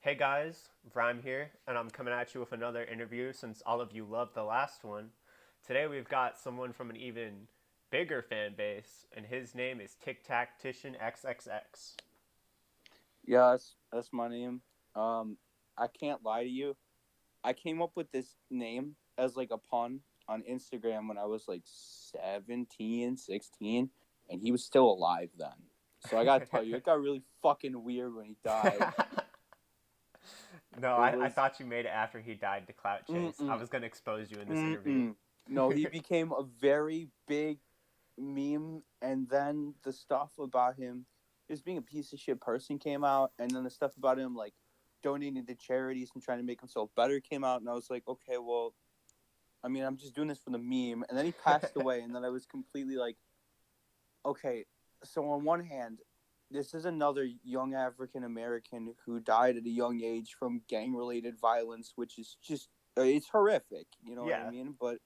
Hey guys, Rhyme here, and I'm coming at you with another interview since all of you loved the last one. Today we've got someone from an even bigger fan base, and his name is xxxtactician XXX. Yeah, that's my name. Um, I can't lie to you. I came up with this name as like a pun on Instagram when I was like 17, 16, and he was still alive then. So I gotta tell you, it got really fucking weird when he died. No, It I was thought you made it after he died to clout chase. I mm-mm, was going to expose you in this interview. mm-mm. No, he became a very big meme, and then the stuff about him just being a piece of shit person came out, and then the stuff about him like donating to charities and trying to make himself better came out, and I was like, okay, well, I mean, I'm just doing this for the meme. And then he passed away, and then I was completely like, okay, so on one hand, this is another young African American who died at a young age from gang related violence, which is just it's horrific, you know what I Yeah. mean? But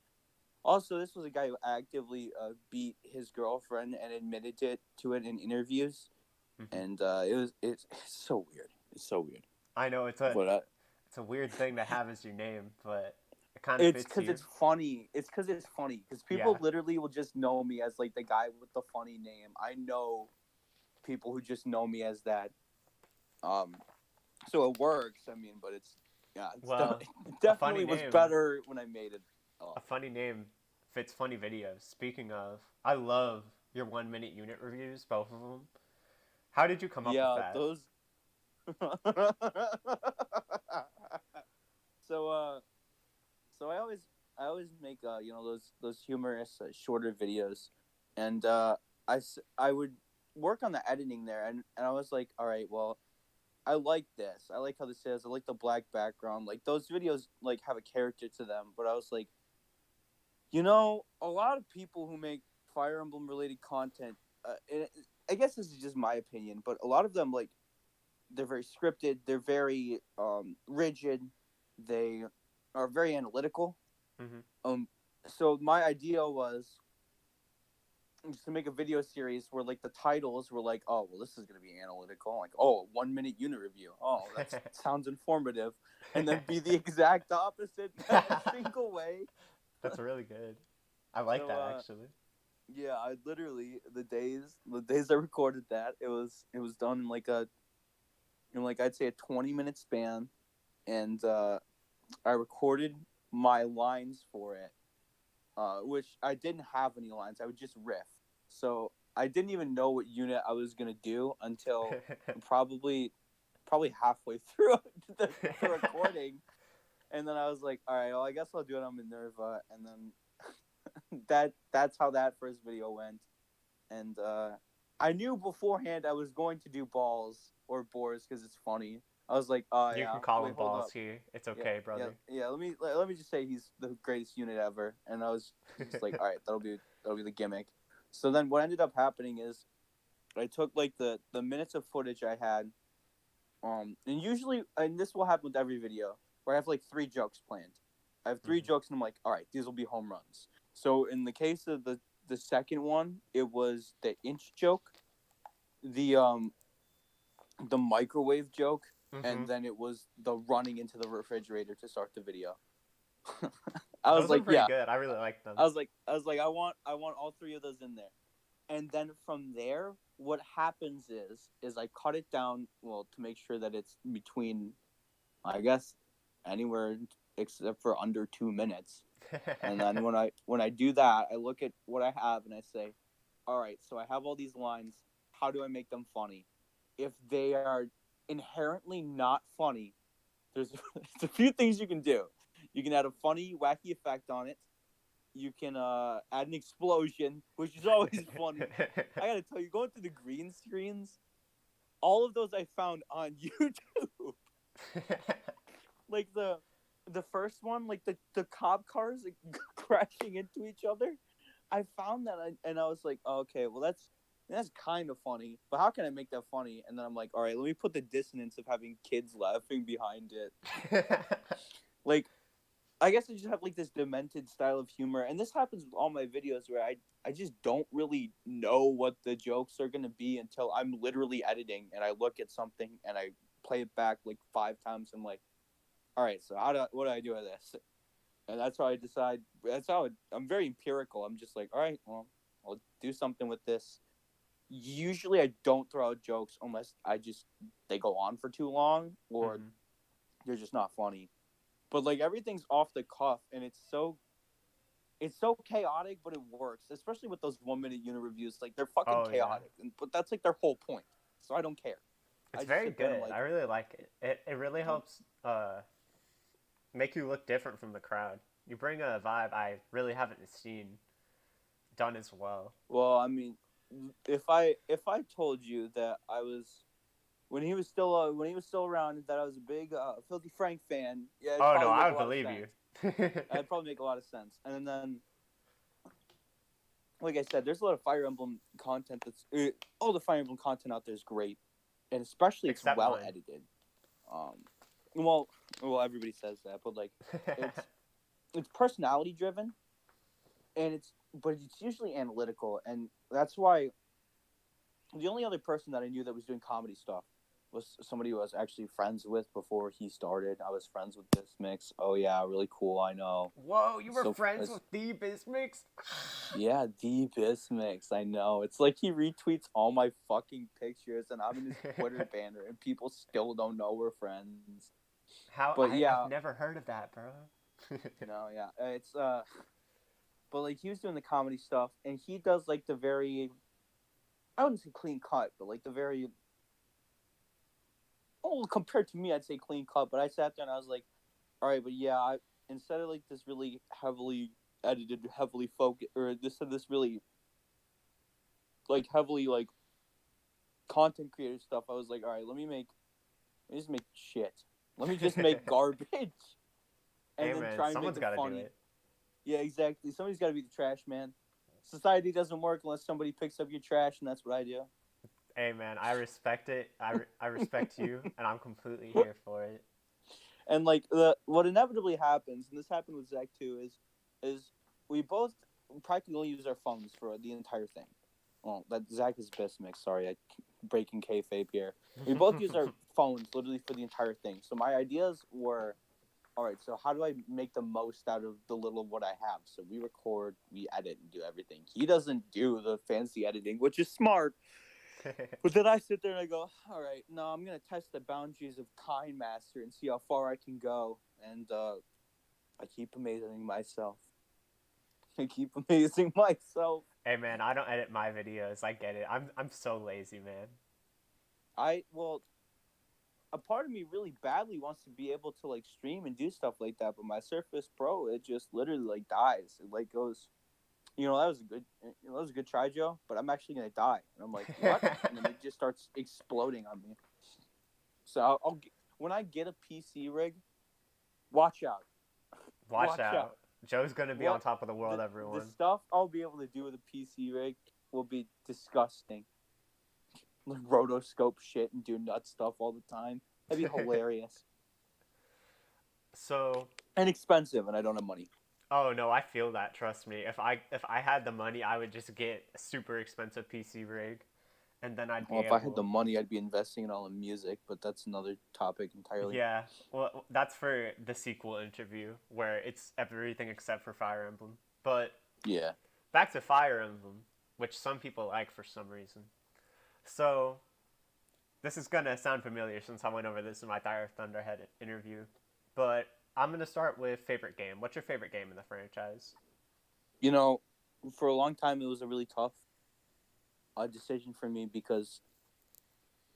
also, this was a guy who actively beat his girlfriend and admitted to it in interviews, Hmm. and it's so weird. It's so weird, I know but it's a weird thing to have as your name, but it kind of it's fits because you. it's funny. It's because it's funny because people Yeah. literally will just know me as like the guy with the funny name. I know people who just know me as that. Um, so it works. I mean, but it's yeah, Well, it a funny definitely was name better when I made it a up. funny name fits funny videos. Speaking of, I love your 1 minute unit reviews, both of them. How did you come up with Yeah, that? those. so so I always make those humorous shorter videos, and I would work on the editing there, and I was like, all right, well, I like this. I like how this is. I like the black background. Like those videos like have a character to them, but I was like, a lot of people who make Fire Emblem related content, and I guess this is just my opinion, but a lot of them like they're very scripted. They're very rigid. They are very analytical. Hmm. Um, so my idea was just to make a video series where like the titles were like, oh well, this is gonna be analytical, like oh 1 minute unit review. Oh, that sounds informative, and then be the exact opposite in every single way. That's really good. I like So that actually. yeah, I literally the days I recorded that it was done in like a in like I'd say a 20-minute span, and I recorded my lines for it, which I didn't have any lines. I would just riff. So I didn't even know what unit I was gonna do until probably probably halfway through the recording, and then I was like, all right, well, I guess I'll do it on Minerva, and then that's how that first video went, and I knew beforehand I was going to do balls or boars because it's funny. I was like, oh You yeah, can call wait, him hold balls up. here. It's Yeah, okay, yeah, brother. yeah. Let me just say he's the greatest unit ever, and I was just like, all right, that'll be the gimmick. So then what ended up happening is I took like the minutes of footage I had, and usually, and this will happen with every video where I have like three jokes planned. I have three Hmm. jokes, and I'm like, all right, these will be home runs. So in the case of the second one, it was the inch joke, the the microwave joke, and Hmm. then it was the running into the refrigerator to start the video. I was Those are like, pretty yeah. good. I really like them. I was like, I want all three of those in there. And then from there, what happens is I cut it down, well, to make sure that it's between, I guess, anywhere except for under 2 minutes. And then when I do that, I look at what I have and I say, all right, so I have all these lines. How do I make them funny? If they are inherently not funny, there's there's a few things you can do. You can add a funny, wacky effect on it. You can add an explosion, which is always funny. I gotta tell you, going through the green screens, all of those I found on YouTube. Like the first one, like the cop cars like, crashing into each other. I found that, and I was like, oh, okay, well that's kind of funny, but how can I make that funny? And then I'm like, all right, let me put the dissonance of having kids laughing behind it. Like, I guess I just have like this demented style of humor, and this happens with all my videos where I just don't really know what the jokes are gonna be until I'm literally editing and I look at something and I play it back like 5 times. I'm like, all right, so what do I do with this? And that's how I decide. I'm very empirical. I'm just like, all right, well, I'll do something with this. Usually, I don't throw out jokes unless they go on for too long or they're just not funny. But like everything's off the cuff, and it's so chaotic, but it works. Especially with those 1 minute unit reviews, like they're fucking Oh yeah, chaotic, but that's like their whole point. So I don't care. it's I just very sit there and I'm good. like, I really like it. It really helps make you look different from the crowd. You bring a vibe I really haven't seen done as well. well, I mean, if I told you that I was when he was still around that I was a big Filthy Frank fan, yeah, it'd Oh no, probably I make a would lot of believe sense. you. It'd probably make a lot of sense. And then, like I said, there's a lot of Fire Emblem content all the Fire Emblem content out there is great, and especially it's Except well mine. edited. Um, well, everybody says that, but like, it's personality driven, and it's usually analytical, and that's why the only other person that I knew that was doing comedy stuff was somebody who I was actually friends with before he started. I was friends with this mix. Oh yeah, really cool. I know. Whoa, you were So friends with the Bismix? yeah, the Bismix. I know. It's like he retweets all my fucking pictures, and I'm in his Twitter banner, and people still don't know we're friends. How But I've yeah, never heard of that, bro. no, yeah, it's but like he was doing the comedy stuff, and he does like the very, I wouldn't say clean cut, but like the very, compared to me, I'd say clean cut. But I sat there and I was like, all right, but yeah, instead of like this really heavily edited, heavily focused, or this really like heavily like content creator stuff, I was like, all right, let me just make shit. Let me just make garbage, and Hey then man, try and make someone's it got to do funny. it. Yeah, exactly. Somebody's got to be the trash man. Society doesn't work unless somebody picks up your trash, and that's what I do. Hey man, I respect it. I respect you, and I'm completely here for it. And like what inevitably happens, and this happened with Zach too, is we both practically use our phones for the entire thing. Well, that Zach is best mix. Sorry, I breaking kayfabe here. We both use our phones literally for the entire thing. So my ideas were, all right. So how do I make the most out of the little of what I have? So we record, we edit, and do everything. He doesn't do the fancy editing, which is smart. But then I sit there and I go, all right, no, I'm going to test the boundaries of Kind Master and see how far I can go. And I keep amazing myself. I keep amazing myself. Hey man, I don't edit my videos. I get it. I'm so lazy, man. Well, a part of me really badly wants to be able to like stream and do stuff like that. But my Surface Pro, it just literally like dies. It like goes, that was a good try, Joe, but I'm actually going to die. And I'm like, what? And then it just starts exploding on me. So when I get a PC rig, watch out. Watch Watch out. out. Joe's gonna be on What top of the world, the everyone. stuff I'll be able to do with a PC rig will be disgusting. Like rotoscope shit and do nut stuff all the time. That'd be hilarious. So, And expensive, and I don't have money. oh no, I feel that. Trust me. If I had the money, I would just get a super expensive PC rig, and then I'd be Well, if I had the able. money, I'd be investing it all in music, but that's another topic entirely. Yeah, well, that's for the sequel interview where it's everything except for Fire Emblem. But Yeah. back to Fire Emblem, which some people like for some reason. So, this is gonna sound familiar since I went over this in my Fire Thunderhead interview, but I'm gonna start with favorite game. What's your favorite game in the franchise? You know, for a long time, it was a really tough decision for me because,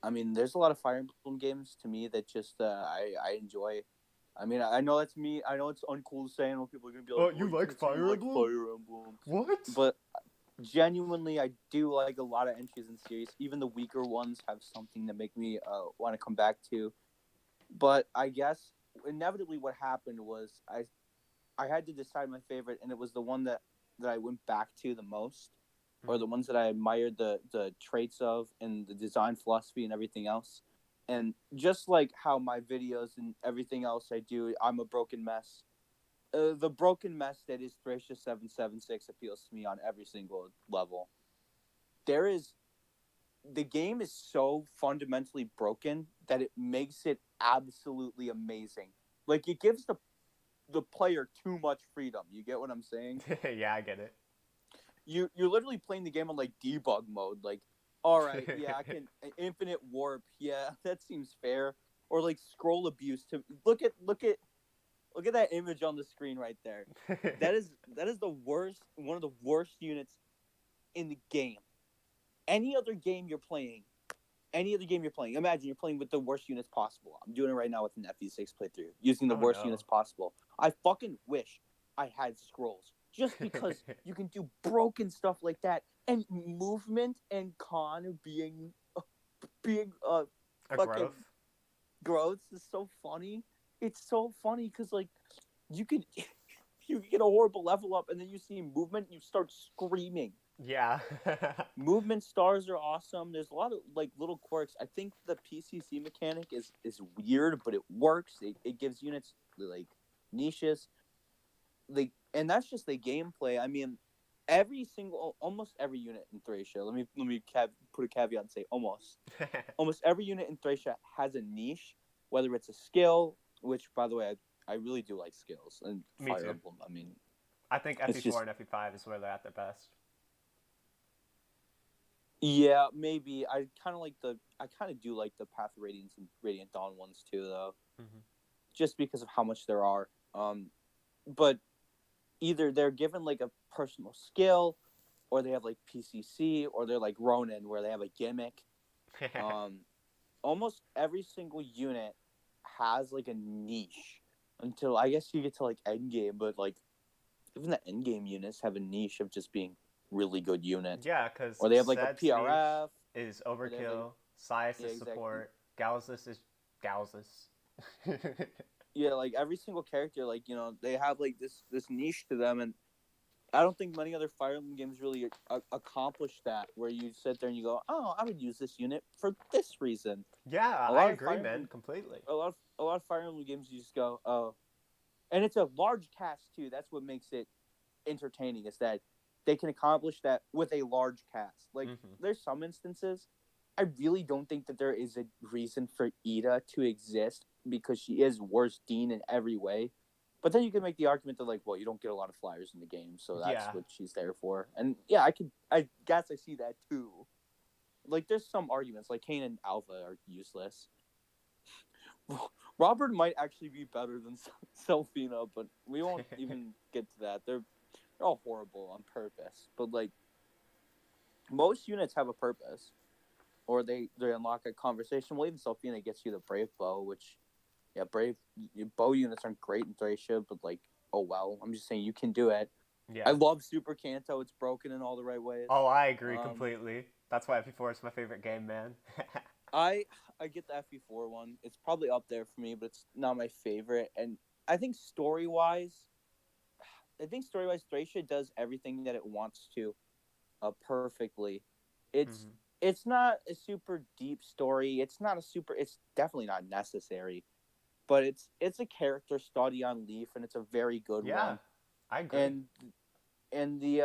I mean, there's a lot of Fire Emblem games to me that just I enjoy. I mean, I know that's me. I know it's uncool to say. I know people are gonna be like, Oh, "Oh, you you like can't say you Fire like Emblem? Fire Emblem," What? but genuinely, I do like a lot of entries in the series. Even the weaker ones have something that make me want to come back to. But I guess inevitably, what happened was I had to decide my favorite, and it was the one that I went back to the most, or the ones that I admired the traits of and the design philosophy and everything else. And just like how my videos and everything else I do, I'm a broken mess. The broken mess that is Thracia 776 appeals to me on every single level. There is the game is so fundamentally broken that it makes it absolutely amazing. Like it gives the player too much freedom. You get what I'm saying? Yeah, I get it. You're literally playing the game on like debug mode. Like, all right, yeah, I can infinite warp. Yeah, that seems fair. Or like scroll abuse. To look at that image on the screen right there. That is the worst. One of the worst units in the game. Any other game you're playing, any other game you're playing. Imagine you're playing with the worst units possible. I'm doing it right now with an FE6 playthrough, using the Oh worst no. units possible. I fucking wish I had scrolls, just because you can do broken stuff like that, and movement and con being A fucking growth. growths is so funny. It's so funny because like you could you could get a horrible level up, and then you see movement, and you start screaming. Yeah. Movement stars are awesome. There's a lot of like little quirks. I think the PCC mechanic is weird, but it works. It gives units like niches. Like, and that's just the gameplay. I mean, almost every unit in Thracia. Let me put a caveat and say almost. Almost every unit in Thracia has a niche, whether it's a skill, which by the way I really do like skills and Me Fire too. Emblem. I mean, I think it's FE4 just and FE5 is where they're at their best. yeah, maybe. I kind of do like the Path of Radiance and Radiant Dawn ones too, though, Hmm. just because of how much there are. But either they're given like a personal skill, or they have like PCC, or they're like Ronin, where they have a gimmick. Um, Almost every single unit has like a niche until I guess you get to like endgame, but like even the endgame units have a niche of just being really good units, Yeah, because or they have like a Sed's niche PRF, is or they have like overkill, Sias yeah, is exactly. support, Galzus is Galzus. Yeah, like every single character, like they have like this niche to them, and I don't think many other Fire Emblem games really accomplish that. Where you sit there and you go, "Oh, I would use this unit for this reason." Yeah, A I lot of agree, Fire man, Emblem, completely. a lot of Fire Emblem games, you just go, "Oh," and it's a large cast too. That's what makes it entertaining. Is that they can accomplish that with a large cast. Like Hmm. there's some instances, I really don't think that there is a reason for Ida to exist because she is worse Dean in every way. But then you can make the argument that like, well, you don't get a lot of flyers in the game, so that's Yeah. what she's there for. And yeah, I guess I see that too. Like, there's some arguments like Kane and Alpha are useless. Robert might actually be better than Selfina, but we won't even get to that. They're all horrible on purpose. But like most units have a purpose, or they unlock a conversation. Well, even Selfina gets you the Brave Bow, which yeah, Brave bow units aren't great in Thracia, but like oh well. I'm just saying you can do it. I Yeah. love Super Kanto. It's broken in all the right ways. Oh, I agree Um, completely. That's why FE4 is my favorite game, man. I I get the FE4 one. It's probably up there for me, but it's not my favorite. And I think story wise, Thracia does everything that it wants to, perfectly. It's Hmm. it's not a super deep story. It's not a super. It's definitely not necessary, but it's a character study on Leaf, and it's a very good Yeah, one. I agree. And the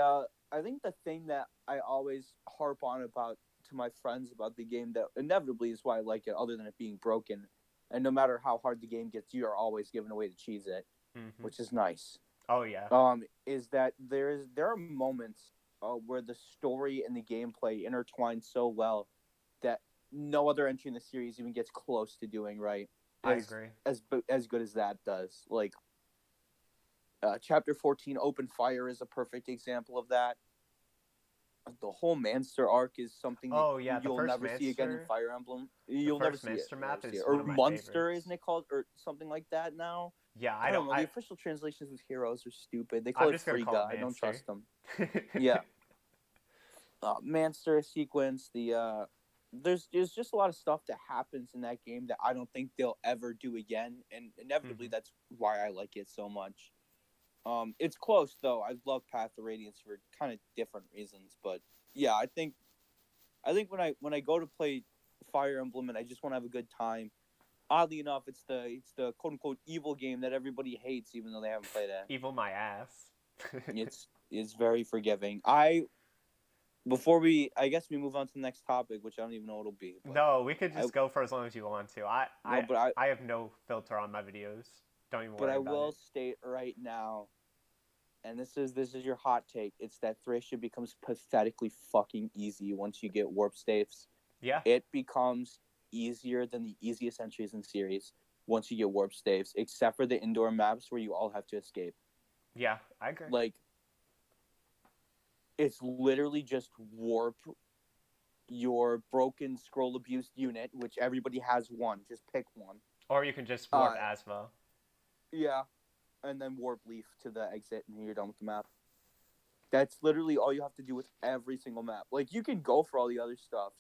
I think the thing that I always harp on about to my friends about the game that inevitably is why I like it, other than it being broken, and no matter how hard the game gets, you are always given a way to cheese it, Hmm. which is nice. Oh, yeah. Is that there are moments where the story and the gameplay intertwine so well that no other entry in the series even gets close to doing right I as agree. as good as that does. Like chapter 14, Open Fire, is a perfect example of that. The whole Manster arc is something that Oh, yeah, the you'll first never see again in Manster, Fire Emblem. the You'll never first see it. Manster You'll never map see it. is one Or of my Munster, favorites. isn't it called, or something like that now? Yeah, I don't know. The official translations with heroes are stupid. They call I'm it just gonna call Frigga. it I don't Manster. trust them. Yeah, Manster sequence. There's just a lot of stuff that happens in that game that I don't think they'll ever do again, and inevitably Hmm. that's why I like it so much. It's close though. I love Path of Radiance for kind of different reasons, but yeah, I think when I go to play Fire Emblem and I just want to have a good time, oddly enough, it's the quote unquote evil game that everybody hates, even though they haven't played it. Evil my ass. It's very forgiving. I before I guess we move on to the next topic, which I don't even know what it'll be, but No, we could I just go for as long as you want to. no, but I I have no filter on my videos. Don't even but worry I about will it. state right now, and this is your hot take. It's that Thracia becomes pathetically fucking easy once you get warp staves. Yeah, It becomes easier than the easiest entries in series once you get warp staves, except for the indoor maps where you all have to escape. yeah, I agree. Like it's literally just warp your broken scroll abused unit, which everybody has one. Just pick one. Or you can just warp Uh, as well. yeah, and then warp leaf to the exit, and you're done with the map. That's literally all you have to do with every single map. Like you can go for all the other stuff.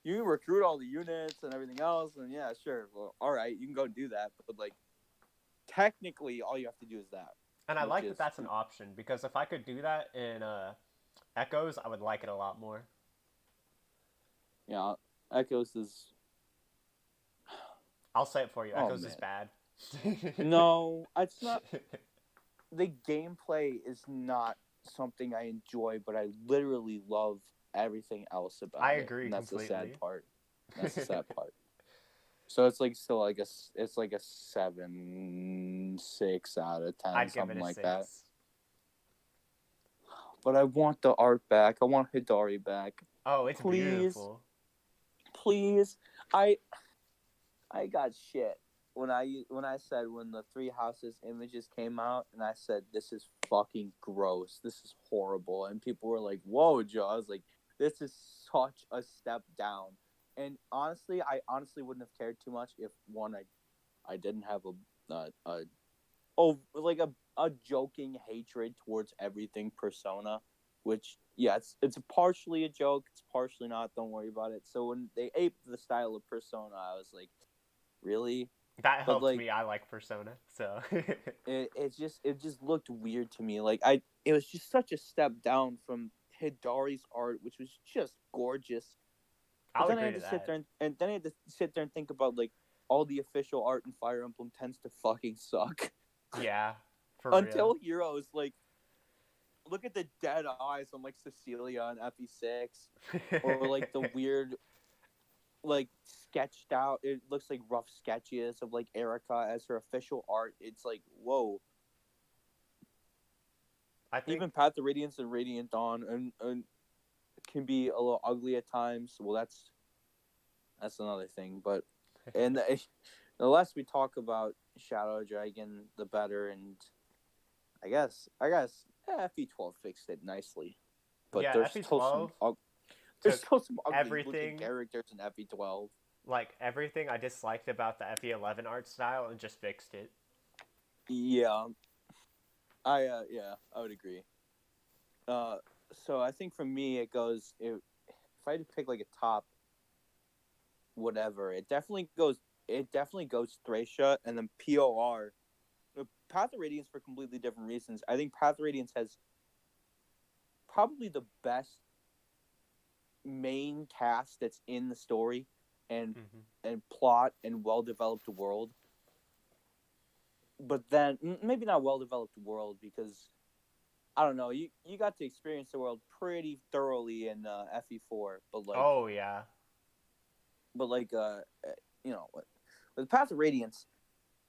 You can recruit all the units and everything else, and yeah, sure. Well, all right, you can go do that, but like technically, all you have to do is that, And I which like that is that's an option because if I could do that in Echoes, I would like it a lot more. yeah. Echoes is I'll say it for you. oh Echoes is man. bad. No, it's not. The gameplay is not something I enjoy, but I literally love everything else I about it, agree and that's the sad completely. part. That's the sad part. So it's like still like it's like a 7.6 out of 10, I'd give it something a like that. 6. But I want the art back. I want Hidari back. Oh, it's Please, beautiful. please. I I got shit when I said when the Three Houses images came out, and I said this is fucking gross. This is horrible, and people were like, "Whoa, Joe!" I was like, "This is such a step down." And honestly, I honestly wouldn't have cared too much if one I didn't have a oh like a joking hatred towards everything Persona, which yeah, it's partially a joke, it's partially not. Don't worry about it. So when they aped the style of Persona, I was like, really? That But helped like me. I like Persona, so it just looked weird to me. Like it was just such a step down from Hidari's art, which was just gorgeous. But I'll then I agree had to to sit that. there and then I had to sit there and think about like all the official art in Fire Emblem tends to fucking suck. Yeah, for real. Until Heroes, like look at the dead eyes on like Cecilia on FE6, or like the weird like sketched out. It looks like rough sketches of like Erica as her official art. It's like whoa. I think Even Path of Radiance and Radiant Dawn and can be a little ugly at times. Well, that's another thing. But and the less we talk about Shadow Dragon, the better. And I guess FE12 fixed it nicely, but yeah, there's still some FE12 there's took still some ugly looking everything characters in FE12. like everything I disliked about the FE11 art style and just fixed it. Yeah, yeah, I would agree. Uh, so I think for me it goes if I had to pick like a top whatever, it definitely goes Thracia and then POR. Path of Radiance for completely different reasons. I think Path of Radiance has probably the best main cast that's in the story and Hmm. and plot and well developed world. But then maybe not well developed world because I don't know. You got to experience the world pretty thoroughly in FE4, Oh yeah, but like you know, with Path of Radiance,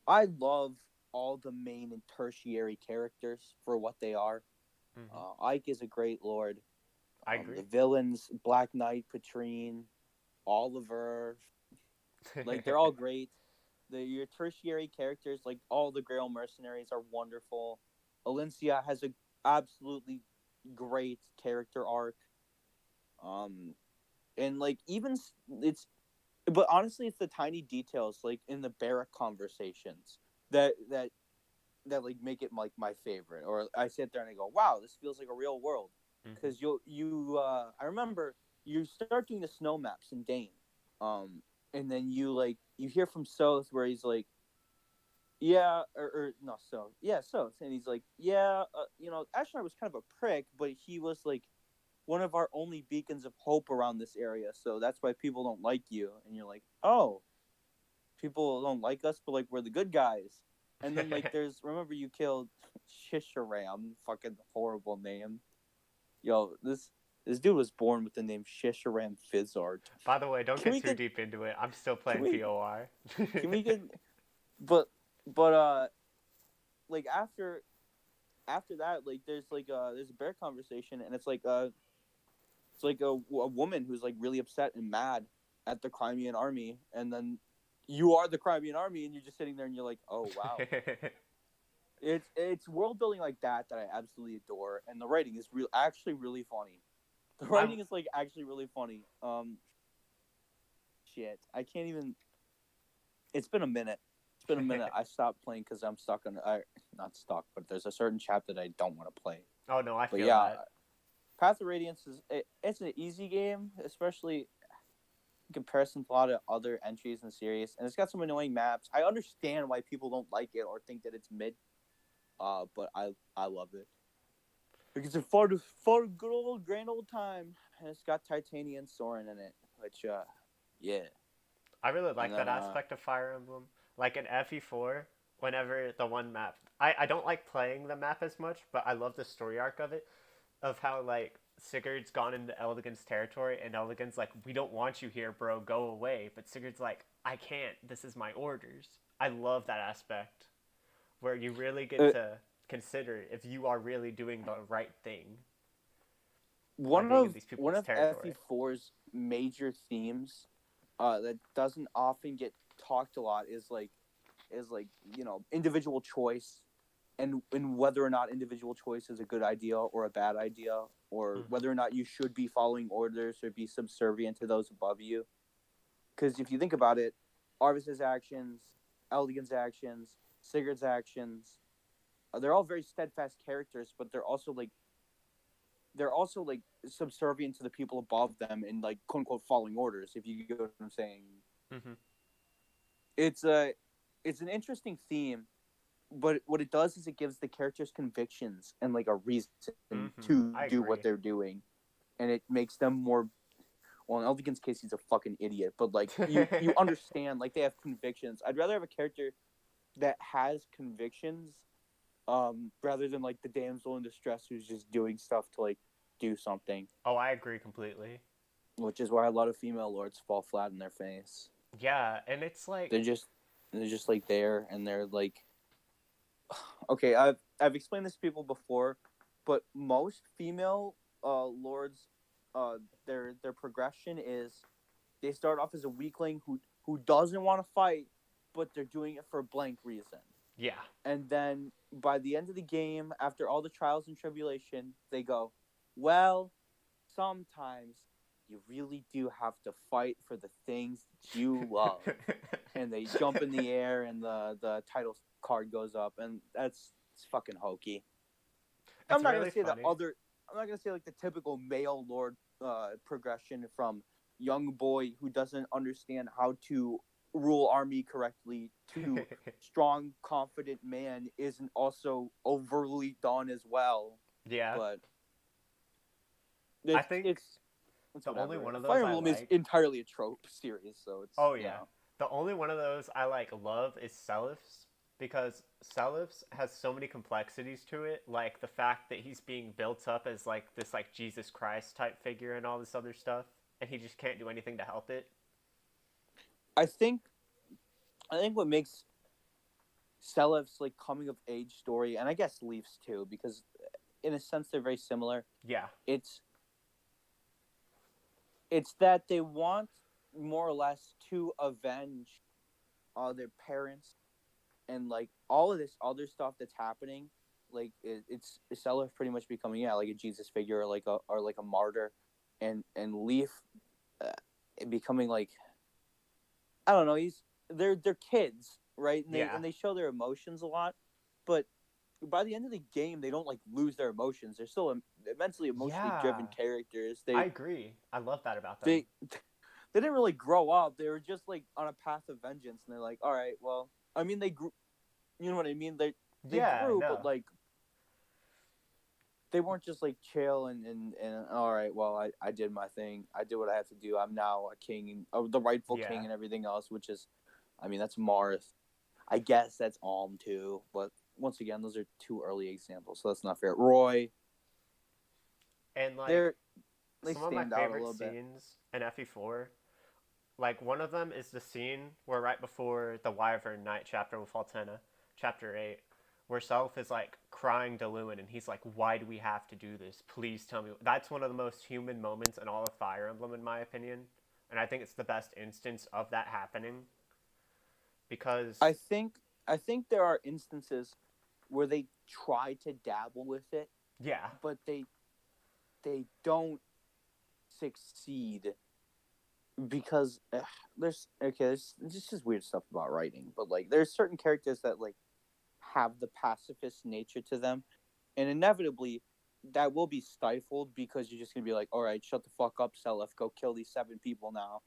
I love all the main and tertiary characters for what they are. hmm, Ike is a great lord. I The agree. villains, Black Knight, Patrine, Oliver, like they're all great. Your tertiary characters, like all the Grail mercenaries, are wonderful. Alencia has a absolutely great character arc. Um, and like even it's, but honestly, it's the tiny details like in the barrack conversations that like make it like my favorite. Or I sit there and I go, wow, this feels like a real world. Hmm. Because I remember you start doing the snow maps in Dane, and then you hear from Soth where he's like, yeah, or no, Soth, yeah, Soth, and he's like, yeah, Ashnar was kind of a prick, but he was like one of our only beacons of hope around this area, so that's why people don't like you. And you're like, oh, people don't like us, but like we're the good guys. And then like there's remember you killed Shisharam, fucking horrible name. Yo, This dude was born with the name Shisharam Fizzard. By the way, don't Can get we too get? deep into it. I'm still Can playing we? POR. Can we get? But like after that, like there's a bear conversation, and it's like a woman who's like really upset and mad at the Crimean Army, and then you are the Crimean Army, and you're just sitting there, and you're like, oh wow. It's world building like that I absolutely adore, and the writing is actually really funny. The writing is like actually really funny. Shit, I can't even. It's been a minute. It's been a minute. I stopped playing because I'm stuck on. Not stuck, but there's a certain chapter that I don't want to play. Oh no, I But feel yeah, that. Path of Radiance it's an easy game, especially in comparison to a lot of other entries in the series, and it's got some annoying maps. I understand why people don't like it or think that it's mid. But I love it because it's far good old grand old time, and it's got Titanian Soren in it, which yeah. I really And like that then aspect of Fire Emblem. Like in FE4, whenever the one map, I don't like playing the map as much, but I love the story arc of it, of how like Sigurd's gone into Eldigan's territory, and Eldigan's like, "We don't want you here, bro. Go away." But Sigurd's like, "I can't. This is my orders." I love that aspect where you really get to consider if you are really doing the right thing by being in these one people's of territory. FE4's major themes, that doesn't often get talked a lot is like individual choice, and whether or not individual choice is a good idea or a bad idea, or Mm-hmm. whether or not you should be following orders or be subservient to those above you. Because if you think about it, Arvis's actions, Eldigan's actions, Sigurd's actions, they're all very steadfast characters, but they're also like subservient to the people above them and like quote unquote following orders. If you get what I'm saying, Mm-hmm. it's a it's an interesting theme, but what it does is it gives the characters convictions and like a reason Mm-hmm. to I do what agree. they're doing, and it makes them more. Well, in Eldigan's case, he's a fucking idiot, but like you understand, like they have convictions. I'd rather have a character that has convictions, rather than like the damsel in distress who's just doing stuff to like do something. Oh, I agree completely. Which is why a lot of female lords fall flat in their face. Yeah, and it's like, They're just like there, and they're like, okay, I've explained this to people before, but most female lords, uh, their progression is they start off as a weakling who doesn't want to fight, but they're doing it for a blank reason. yeah. And then by the end of the game, after all the trials and tribulation, they go, well, sometimes you really do have to fight for the things that you love. And they jump in the air, and the title card goes up, and it's fucking hokey. It's I'm not gonna really say the funny. other. I'm not gonna say like the typical male lord progression from young boy who doesn't understand how to rule army correctly to strong, confident man isn't also overly done as well. Yeah. But I think it's the only whatever. one of those Fire I Emblem is like. entirely a trope series, so it's Oh yeah. The only one of those I like love is Selif's, because Selif's has so many complexities to it, like the fact that he's being built up as like this like Jesus Christ type figure and all this other stuff, and he just can't do anything to help it. I think what makes Selev's like coming of age story, and I guess Leafs too, because in a sense they're very similar. Yeah. It's that they want more or less to avenge their parents, and like all of this other stuff that's happening. Like it's Selef pretty much becoming like a Jesus figure, or like a martyr, and Leaf uh, becoming like, I don't know. They're kids, right? And Yeah. they show their emotions a lot, but by the end of the game, they don't like lose their emotions. They're still immensely emotionally driven Yeah. characters. I agree. I love that about them. They they didn't really grow up. They were just like on a path of vengeance, and they're like, all right, well, I mean, they grew. You know what I mean? They Yeah, grew, but no. like they weren't just like chill and all right, well, I did my thing. I did what I had to do. I'm now a king, the rightful Yeah. king, and everything else, which is, I mean, that's Marth. I guess that's Alm too, but once again, those are two early examples, so that's not fair. Roy, And like they're They some of my stand out a favorite little bit. scenes in FE4, like one of them is the scene where right before the Wyvern Night chapter with Altena, chapter 8, where Self is like crying to Lewin and he's like, "Why do we have to do this? Please tell me." That's one of the most human moments in all of Fire Emblem, in my opinion, and I think it's the best instance of that happening because I think I think there are instances where they try to dabble with it, yeah, but they don't succeed because there's just weird stuff about writing, but like there's certain characters that like have the pacifist nature to them, and inevitably that will be stifled because you're just gonna be like, all right, shut the fuck up, Selef, go kill these 7 people now.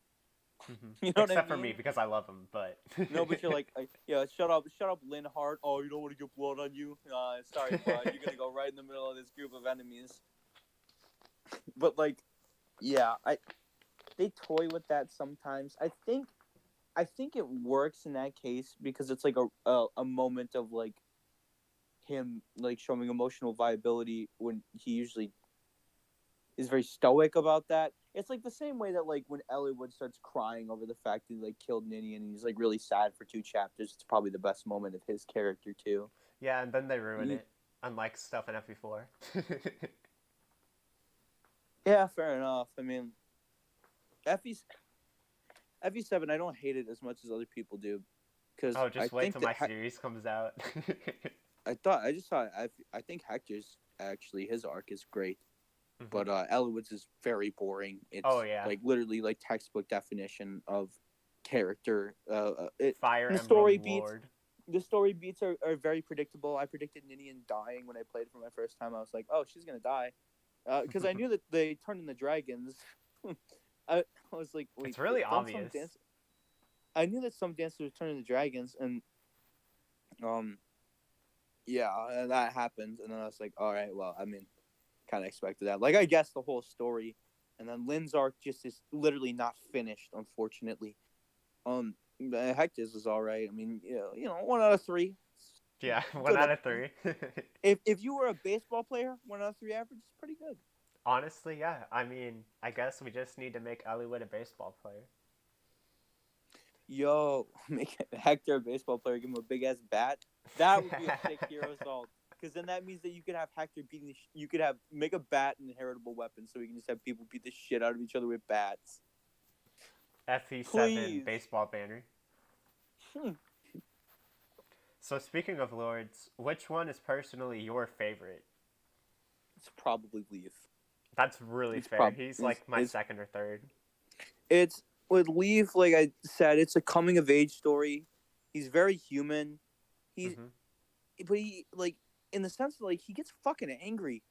You know what I except for me mean? because I love him, but No, but you're like, yeah, shut up, Linhart. Oh, you don't want to get blood on you. Sorry, bud. You're gonna go right in the middle of this group of enemies. But like, yeah, they toy with that sometimes. I think it works in that case because it's like a moment of like him like showing emotional viability when he usually is very stoic about that. It's like the same way that like when Eliwood starts crying over the fact that he like killed Ninian and he's like really sad for 2 chapters. It's probably the best moment of his character too. yeah, and then they ruin You, it, unlike stuff in FE4. yeah, fair enough. I mean, FE FE7, I don't hate it as much as other people do because Oh, I just wait think till that my series comes out. I just thought I think Hector's actually his arc is great. Hmm. But Eliwood's is very boring. Oh It's yeah, like literally like textbook definition of character. Fire The story Emblem beats Lord. are very predictable. I predicted Ninian dying when I played for my first time. I was like, oh, she's gonna die, because I knew that they turned into dragons. I was like, wait, It's really don't some obvious. dance? I knew that some dancers turn into dragons, and um, yeah, and that happened. And then I was like, all right, well, I mean, kind of expected that. Like I guess the whole story, and then Lynn's arc just is literally not finished, unfortunately. Hector's is all right. I mean, 1 out of 3, Yeah, one good. out of three. If you were a baseball player, 1 out of 3 average is pretty good. Honestly, yeah. I mean, I guess we just need to make Eliwood a baseball player. Yo, make Hector a baseball player, give him a big ass bat. That would be a sick hero assault. Because then that means that you could have Hector beating you could have make a bat an inheritable weapon, so we can just have people beat the shit out of each other with bats. FE7 Please. baseball banner. Hmm. So speaking of lords, which one is personally your favorite? It's probably Leaf. That's really It's fair. prob He's like my second or third. it's with Leaf, like I said, it's a coming of age story. He's very human. He's Hmm. but he like in the sense that like he gets fucking angry.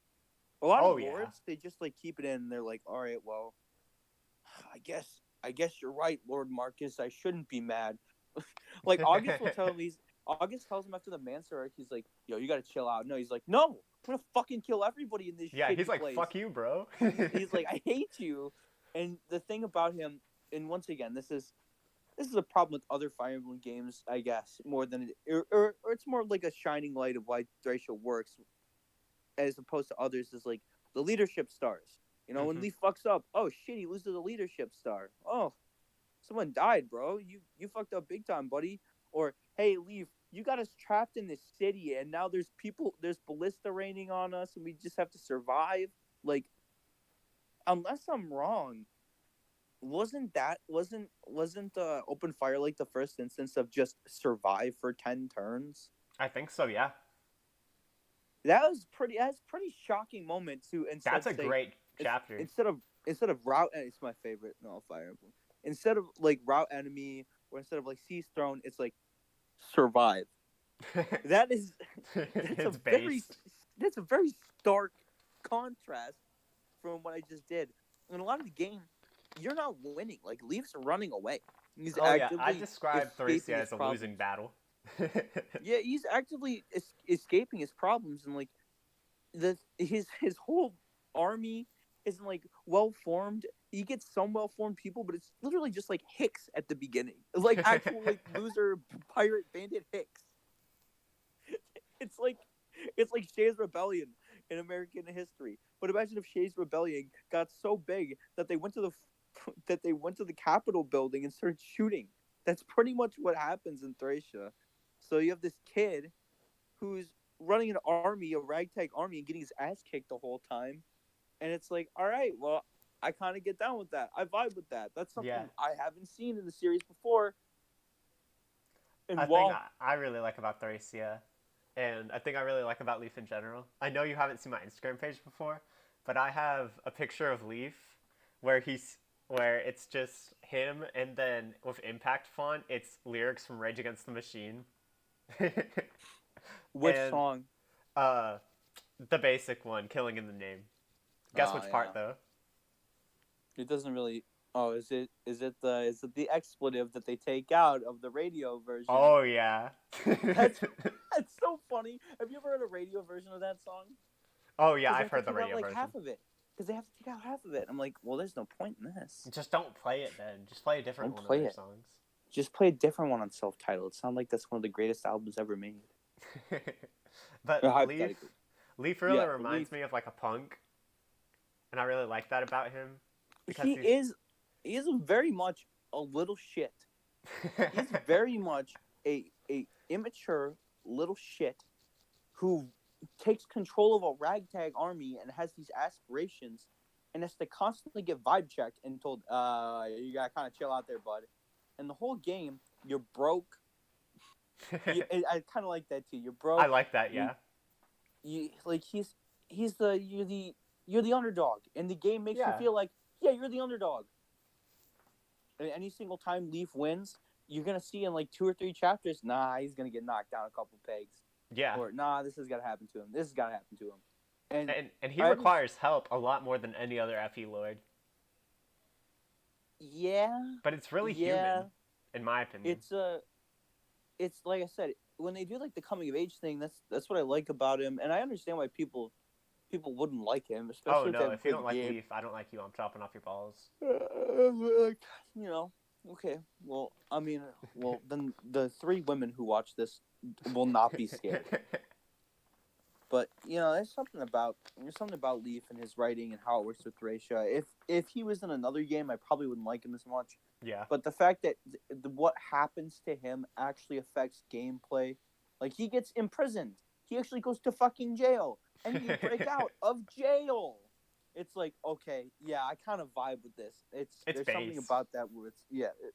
A lot of Oh yeah. lords they just like keep it in and they're like, all right, well, I guess you're right, Lord Marcus. I shouldn't be mad. Like August tells him after the Mancer arc, he's like, yo, you gotta chill out. No, he's like, no, I'm gonna fucking kill everybody in this Yeah, he's shitty like, place. fuck you, bro. He's like, I hate you. And the thing about him, and once again, this is a problem with other Fire Emblem games, I guess, more than or it's more like a shining light of why Thracia works, as opposed to others. Is like the leadership stars. When Hmm. Leaf fucks up, oh shit, he loses a leadership star. Oh, someone died, bro. You fucked up big time, buddy. Or hey, Leaf, you got us trapped in this city, and now there's ballista raining on us, and we just have to survive. Like, unless I'm wrong, wasn't open fire like the first instance of just survive for 10 turns? I think so, yeah. That's pretty shocking moment to That's instead a say great chapter. instead of route, it's my favorite no Fire Emblem. Instead of like route enemy, or instead of like seize throne, it's like survive. That is that's a It's very based. that's a very stark contrast from what I just did. In a lot of the game, you're not winning. Like Leaf's running away. He's Oh yeah, I actively described escaping Thracia his as a losing problems. battle. Yeah, he's actively escaping his problems, and like his whole army isn't like well formed. He gets some well formed people, but it's literally just like Hicks at the beginning, like actual like loser pirate bandit Hicks. It's like Shay's rebellion. in American history. But imagine if Shays Rebellion got so big that they went to the Capitol building and started shooting. That's pretty much what happens in Thracia. So you have this kid who's running an army, a ragtag army, and getting his ass kicked the whole time. And it's like, all right, well, I kind of get down with that. I vibe with that. That's Yeah. something I haven't seen in the series before. I And think while I really like about Thracia, and I think I really like about Leaf in general. I know you haven't seen my Instagram page before, but I have a picture of Leaf where it's just him, and then with impact font, it's lyrics from Rage Against the Machine. which And song? uh, the basic one, Killing in the Name. Guess Oh which part yeah, though? it doesn't really. Oh, is it the expletive that they take out of the radio version? Oh yeah. That's that's so funny. Have you ever heard a radio version of that song? Oh yeah, Because they I've have to heard the take out radio like version. half of it. Because they have to take out half of it. I'm like, well, there's no point in this. Just don't play it then. Just play a different Don't one of play their it. songs. Just play a different one on self-titled. It sounds like that's one of the greatest albums ever made. But Leaf, Hypothetically, Leaf really yeah, Leaf. reminds me of like a punk, and I really like that about him because He is, he is very much a little shit. He's very much a immature little shit who takes control of a ragtag army and has these aspirations and has to constantly get vibe checked and told, you gotta kind of chill out there, bud. And the whole game, you're broke. I kind of like that too. You're I broke. like that. You, Yeah. you like you're the underdog, and the game makes you Yeah. feel like, yeah, you're the underdog. And any single time Leaf wins, you're gonna see in like 2 or 3 chapters, nah, he's gonna get knocked down a couple pegs. Yeah. Or nah, this has got to happen to him. This has got to happen to him. And And he I haven't. requires help a lot more than any other FE Lord. Yeah, But it's really yeah. human, in my opinion. It's like I said, when they do like the coming of age thing, that's what I like about him, and I understand why people wouldn't like him, Oh especially if they no, haven't if you played don't the like game. Leaf, I don't like you. I'm chopping off your balls. Like, okay. Well, I mean, then the 3 women who watch this will not be scared. But there's something about Leaf and his writing and how it works with Thracia. If he was in another game, I probably wouldn't like him as much. Yeah. But the fact that what happens to him actually affects gameplay, like he gets imprisoned, he actually goes to fucking jail, and you break out of jail. It's like, okay, yeah, I kind of vibe with this. There's base. something about that where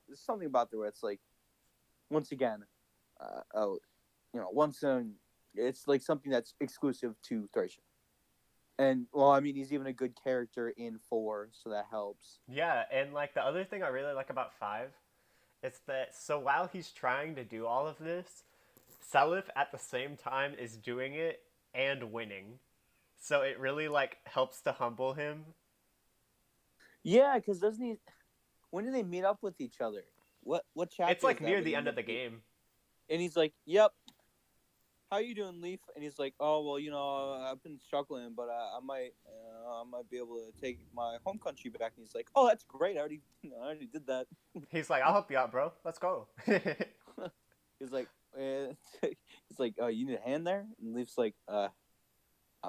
there's something about there where it's like, once again, once it's like something that's exclusive to Thracia. And well, I mean, he's even a good character in 4, so that helps. Yeah, and like the other thing I really like about 5 is that so while he's trying to do all of this, Seliph at the same time is doing it and winning. So it really like helps to humble him. Yeah, because doesn't he? When do they meet up with each other? What chapter? It's like is that near where the they end meet of the up? game. And he's like, "Yep, how you doing, Leaf?" And he's like, "Oh well, I've been struggling, but I might be able to take my home country back." And he's like, "Oh, that's great. I already did that." He's like, I'll help you out, bro. Let's go. He's like, he's like, "Oh, you need a hand there?" And Leaf's like, I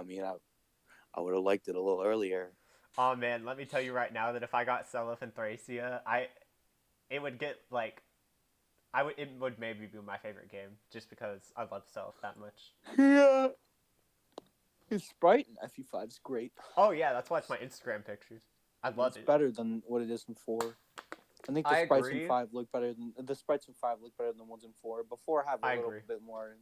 mean, I would have liked it a little earlier." Oh man, let me tell you right now that if I got Seliph and Thracia, it would get like it would maybe be my favorite game just because I love Seliph that much. Yeah. His sprite in FE5 is great. Oh yeah, that's why it's my Instagram pictures. I love It's it. better than what it is in 4. I think I the sprites agree. in 5 look better than the ones in 4. But 4 have a I little agree. bit more.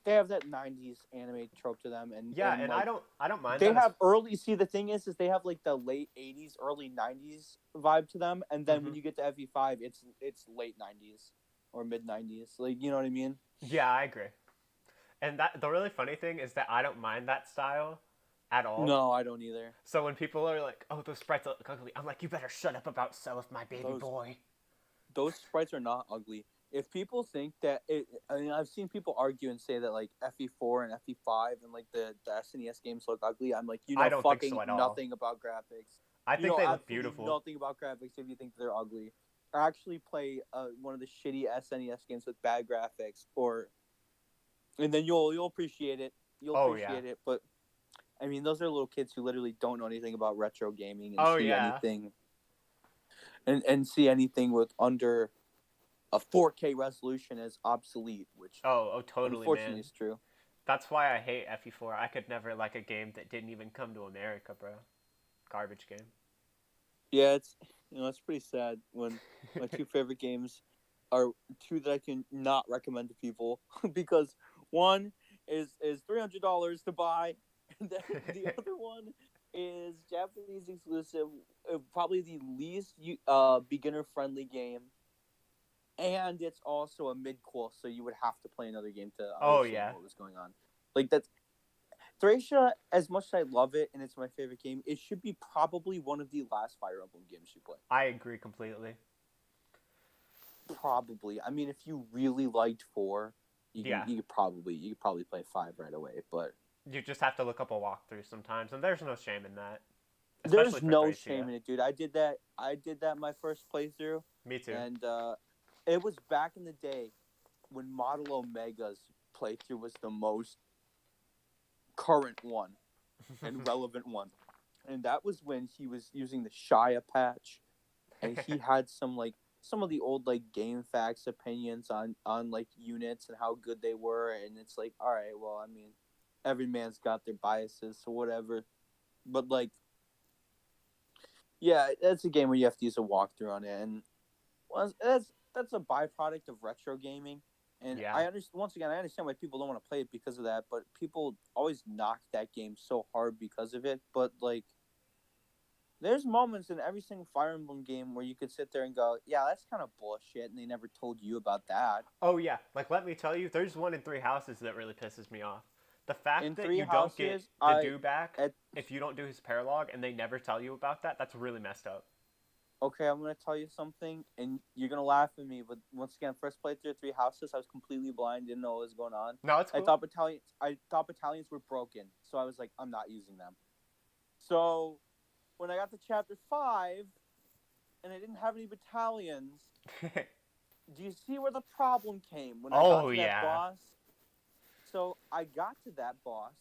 They have that 90s anime trope to them, and Yeah, and and like, I don't mind they that. have early. See, the thing is they have like the late 80s, early 90s vibe to them, and then when you get to FE5, it's late 90s or mid 90s. Like, you know what I mean? Yeah, I agree. And that the really funny thing is that I don't mind that style at all. No, I don't either. So when people are like, "Oh, those sprites look ugly," I'm like, "You better shut up about Seliph, my baby boy." Those sprites are not ugly. If people think that I mean, I've seen people argue and say that like FE4 and FE5 and like the SNES games look ugly. I'm like, I don't think fucking so at all. nothing about graphics. I You think know they look absolutely beautiful. nothing about graphics if you think they're ugly. I actually play one of the shitty SNES games with bad graphics, and then you'll appreciate it. You'll Oh, appreciate yeah. it. But I mean, those are little kids who literally don't know anything about retro gaming and Oh see yeah. anything and see anything with under a 4K resolution as obsolete, which Oh totally, unfortunately man. is true. That's why I hate FE4. I could never like a game that didn't even come to America, bro. Garbage game. Yeah, it's pretty sad when my two favorite games are two that I can not recommend to people because one is $300 to buy, and then the other one is Japanese exclusive, probably the least beginner friendly game, and it's also a mid course, so you would have to play another game to Oh understand yeah. what was going on. Like that's Thracia, as much as I love it and it's my favorite game, it should be probably one of the last Fire Emblem games you play. I agree completely. Probably. I mean, if you really liked 4, Yeah. you could probably play 5 right away. But You just have to look up a walkthrough sometimes, and there's no shame in that. Especially there's for no Thracia. shame in it, dude. I did that my first playthrough, Me too. and it was back in the day when Model Omega's playthrough was the most current one and relevant one, and that was when he was using the Shia patch, and he had some of the old like game facts opinions on like units and how good they were, and it's like, all right, well, I mean, every man's got their biases, so whatever. But like, yeah, that's a game where you have to use a walkthrough on it, and well, that's a byproduct of retro gaming. And Yeah. I understand, once again, I understand why people don't want to play it because of that, but people always knock that game so hard because of it. But like, there's moments in every single Fire Emblem game where you could sit there and go, "Yeah, that's kind of bullshit," and they never told you about that. Oh yeah. Like let me tell you, there's one in Three Houses that really pisses me off. The fact In that Three you don't get Houses, the do back at if you don't do his paralog and they never tell you about that, that's really messed up. okay, I'm gonna tell you something, and you're gonna laugh at me. But once again, first playthrough of Three Houses, I was completely blind, didn't know what was going on. No, it's cool. I thought battalions were broken, so I was like, I'm not using them. So when I got to chapter 5 and I didn't have any battalions, do you see where the problem came when I got Oh to that yeah. boss? So I got to that boss,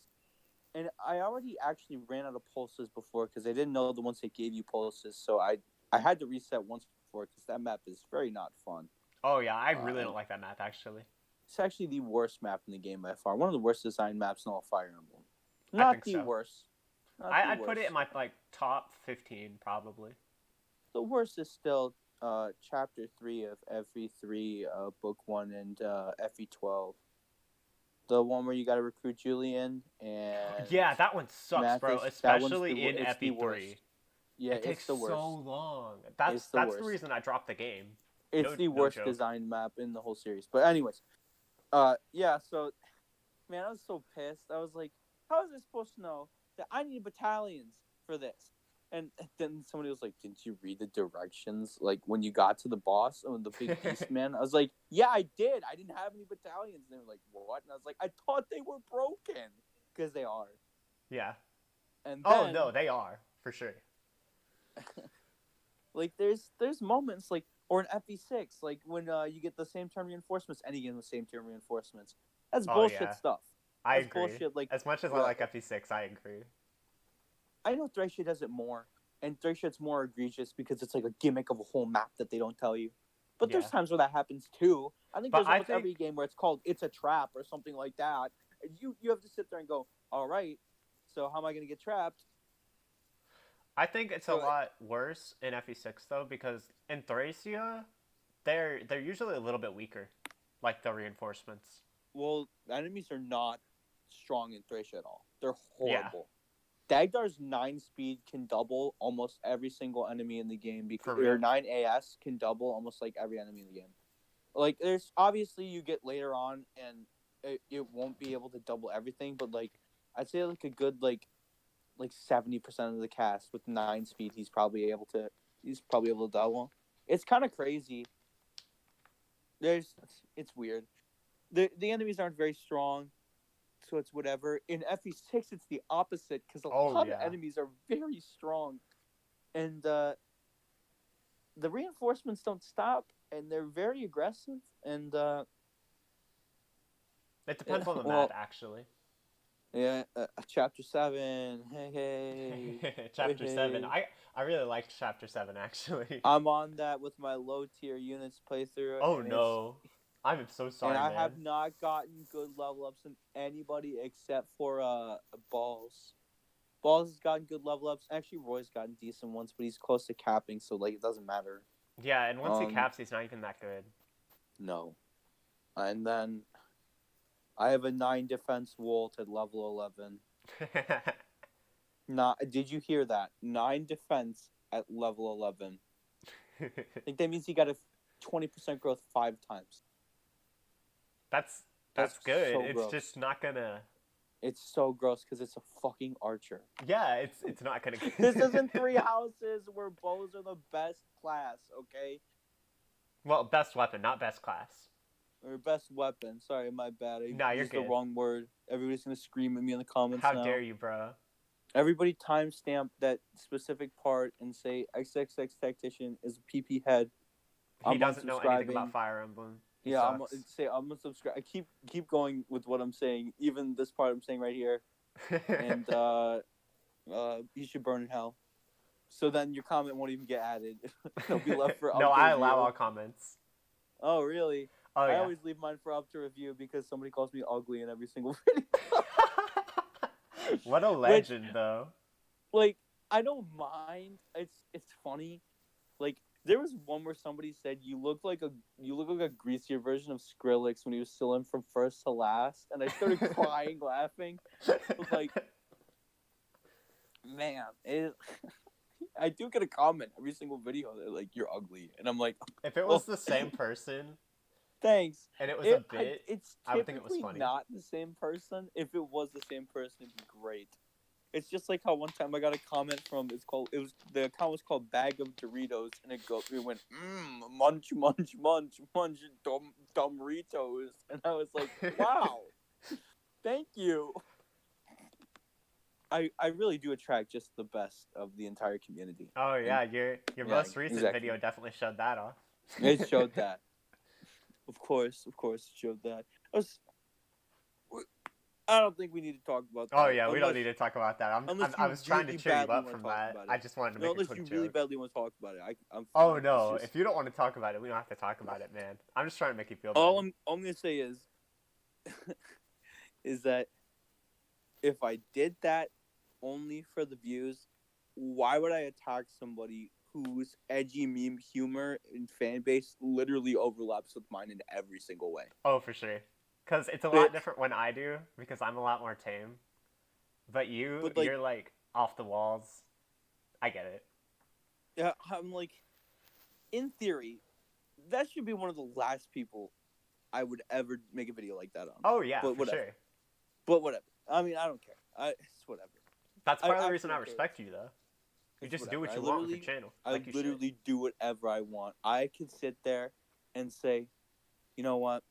and I already actually ran out of pulses before because I didn't know the ones they gave you pulses. So I had to reset once before because that map is very not fun. Oh yeah. I really And don't like that map actually. it's actually the worst map in the game by far. One of the worst designed maps in all Fire Emblem. I Not think the so. worst. Not the I'd put it in worst. my like top 15 probably. The worst is still chapter 3 of FE3, book 1, and FE12. The one where you got to recruit Julian and Yeah, that one sucks, bro. Mathis. That one's Especially in it's the FE3. worst. Yeah, It takes it's the so worst. long. It's the That's the worst. reason I dropped the game. It's No the no worst joke. designed map in the whole series. But anyways, yeah. So, man, I was so pissed. I was like, how is I supposed to know that I need battalions for this? And then somebody was like, "Didn't you read the directions? Like when you got to the boss, the big beast man?" I was like, "Yeah, I did. I didn't have any battalions." And they were like, "What?" And I was like, "I thought they were broken because they are." Yeah. And Oh then no, they are for sure. like there's moments like or in FE6, like when you get the same term reinforcements, any game with same term reinforcements. That's Oh bullshit yeah. stuff. I That's agree. bullshit. Like, As much as I well, like FE6, I agree. I know Thracia does it more, and Thracia's more egregious because it's like a gimmick of a whole map that they don't tell you. But there's Yeah. times where that happens too. I think But there's I almost think every game where it's called "It's a Trap" or something like that. And you have to sit there and go, "All right, so how am I going to get trapped?" it's a So, lot worse in FE6 though because in Thracia, they're usually a little bit weaker, like the reinforcements. well, enemies are not strong in Thracia at all. They're Yeah, horrible. Dagdar's 9 speed can double almost every single enemy in the game because for or real. 9 AS can double almost like every enemy in the game. Like there's obviously you get later on and it won't be able to double everything, but like I'd say like a good like 70% of the cast with 9 speed he's probably able to double. It's kind of crazy. There's it's weird. The enemies aren't very strong, so it's whatever. In FE6 it's the opposite cuz a Oh lot of yeah. enemies are very strong and the reinforcements don't stop and they're very aggressive and It depends on the map well, actually. Yeah, chapter 7. Hey, hey, hey, Chapter 7. hey. I really liked Chapter 7 actually. I'm on that with my low tier units playthrough, Oh no. I'm so and sorry, I man. have not gotten good level ups in anybody except for Balls. Balls has gotten good level ups. Actually, Roy's gotten decent ones, but he's close to capping, so like it doesn't matter. Yeah, and once he Um, caps, he's not even that good. no. And then I have a 9 defense Walt at level 11. Not did you hear that? 9 defense at level 11. I think that means he got a 20% growth 5 times. that's That's that's good. so It's gross. just not gonna. It's so gross because it's a fucking archer. Yeah, it's not gonna. This isn't 3 houses where bows are the best class, okay? Well, best weapon, not best class. Or best weapon. Sorry, my bad. I Nah, you're used the good. wrong word. Everybody's gonna scream at me in the comments How dare now. you, bro? Everybody timestamp that specific part and say xxxtactician is a PP head. He I'm doesn't know anything about unsubscribing. Fire Emblem. He Yeah, sucks. I'm unsubscribe. I keep going with what I'm saying, even this part I'm saying right here. And you should burn in hell. So then your comment won't even get added. It'll be left for No, up to I allow review. all comments. Oh, really? Oh I yeah. always leave mine for up to review because somebody calls me ugly in every single video. What a Which, legend, though. like, I don't mind. It's funny. Like, there was one where somebody said you look like a greasier version of Skrillex when he was still in from first to last, and I started crying laughing. I was like, man, I do get a comment every single video. They're like, "You're ugly," and I'm like, If it was "Oh, the same person thanks." and it was a bit, It's I would think it was typically funny. not the same person. If it was the same person, it'd be great. It's just like how one time I got a comment from the account was called Bag of Doritos, and it went munch munch munch munch dumb Doritos, and I was like, wow, thank you. I really do attract just the best of the entire community, Oh and yeah, your yeah, most recent exactly. video definitely showed that off. It showed that. Of course, it showed that. I don't think we need to talk about Oh that yeah, we don't unless need to talk about that. unless I you was trying to really cheer you badly up want to from talk that. about I it. just wanted to No, make a unless you quick really joke. badly want to talk about it, I'm Oh fine. It's no, just if you don't want to talk about it, we don't have to talk about it, man. I'm just trying to make you feel all better. I'm gonna say is is that if I did that only for the views, why would I attack somebody whose edgy meme humor and fan base literally overlaps with mine in every single way? Oh, for sure. Because it's a lot It, different when I do, because I'm a lot more tame. But but like, you're like off the walls. I get it. yeah, I'm like, in theory, that should be one of the last people I would ever make a video like that on. Oh yeah, But for whatever. sure. But whatever. I mean, I don't care. It's whatever. That's I part of the actually reason I don't care. respect you, though. You It's just do whatever. what you want with your channel, I like you should. literally do whatever I want. I could sit there and say, you know what?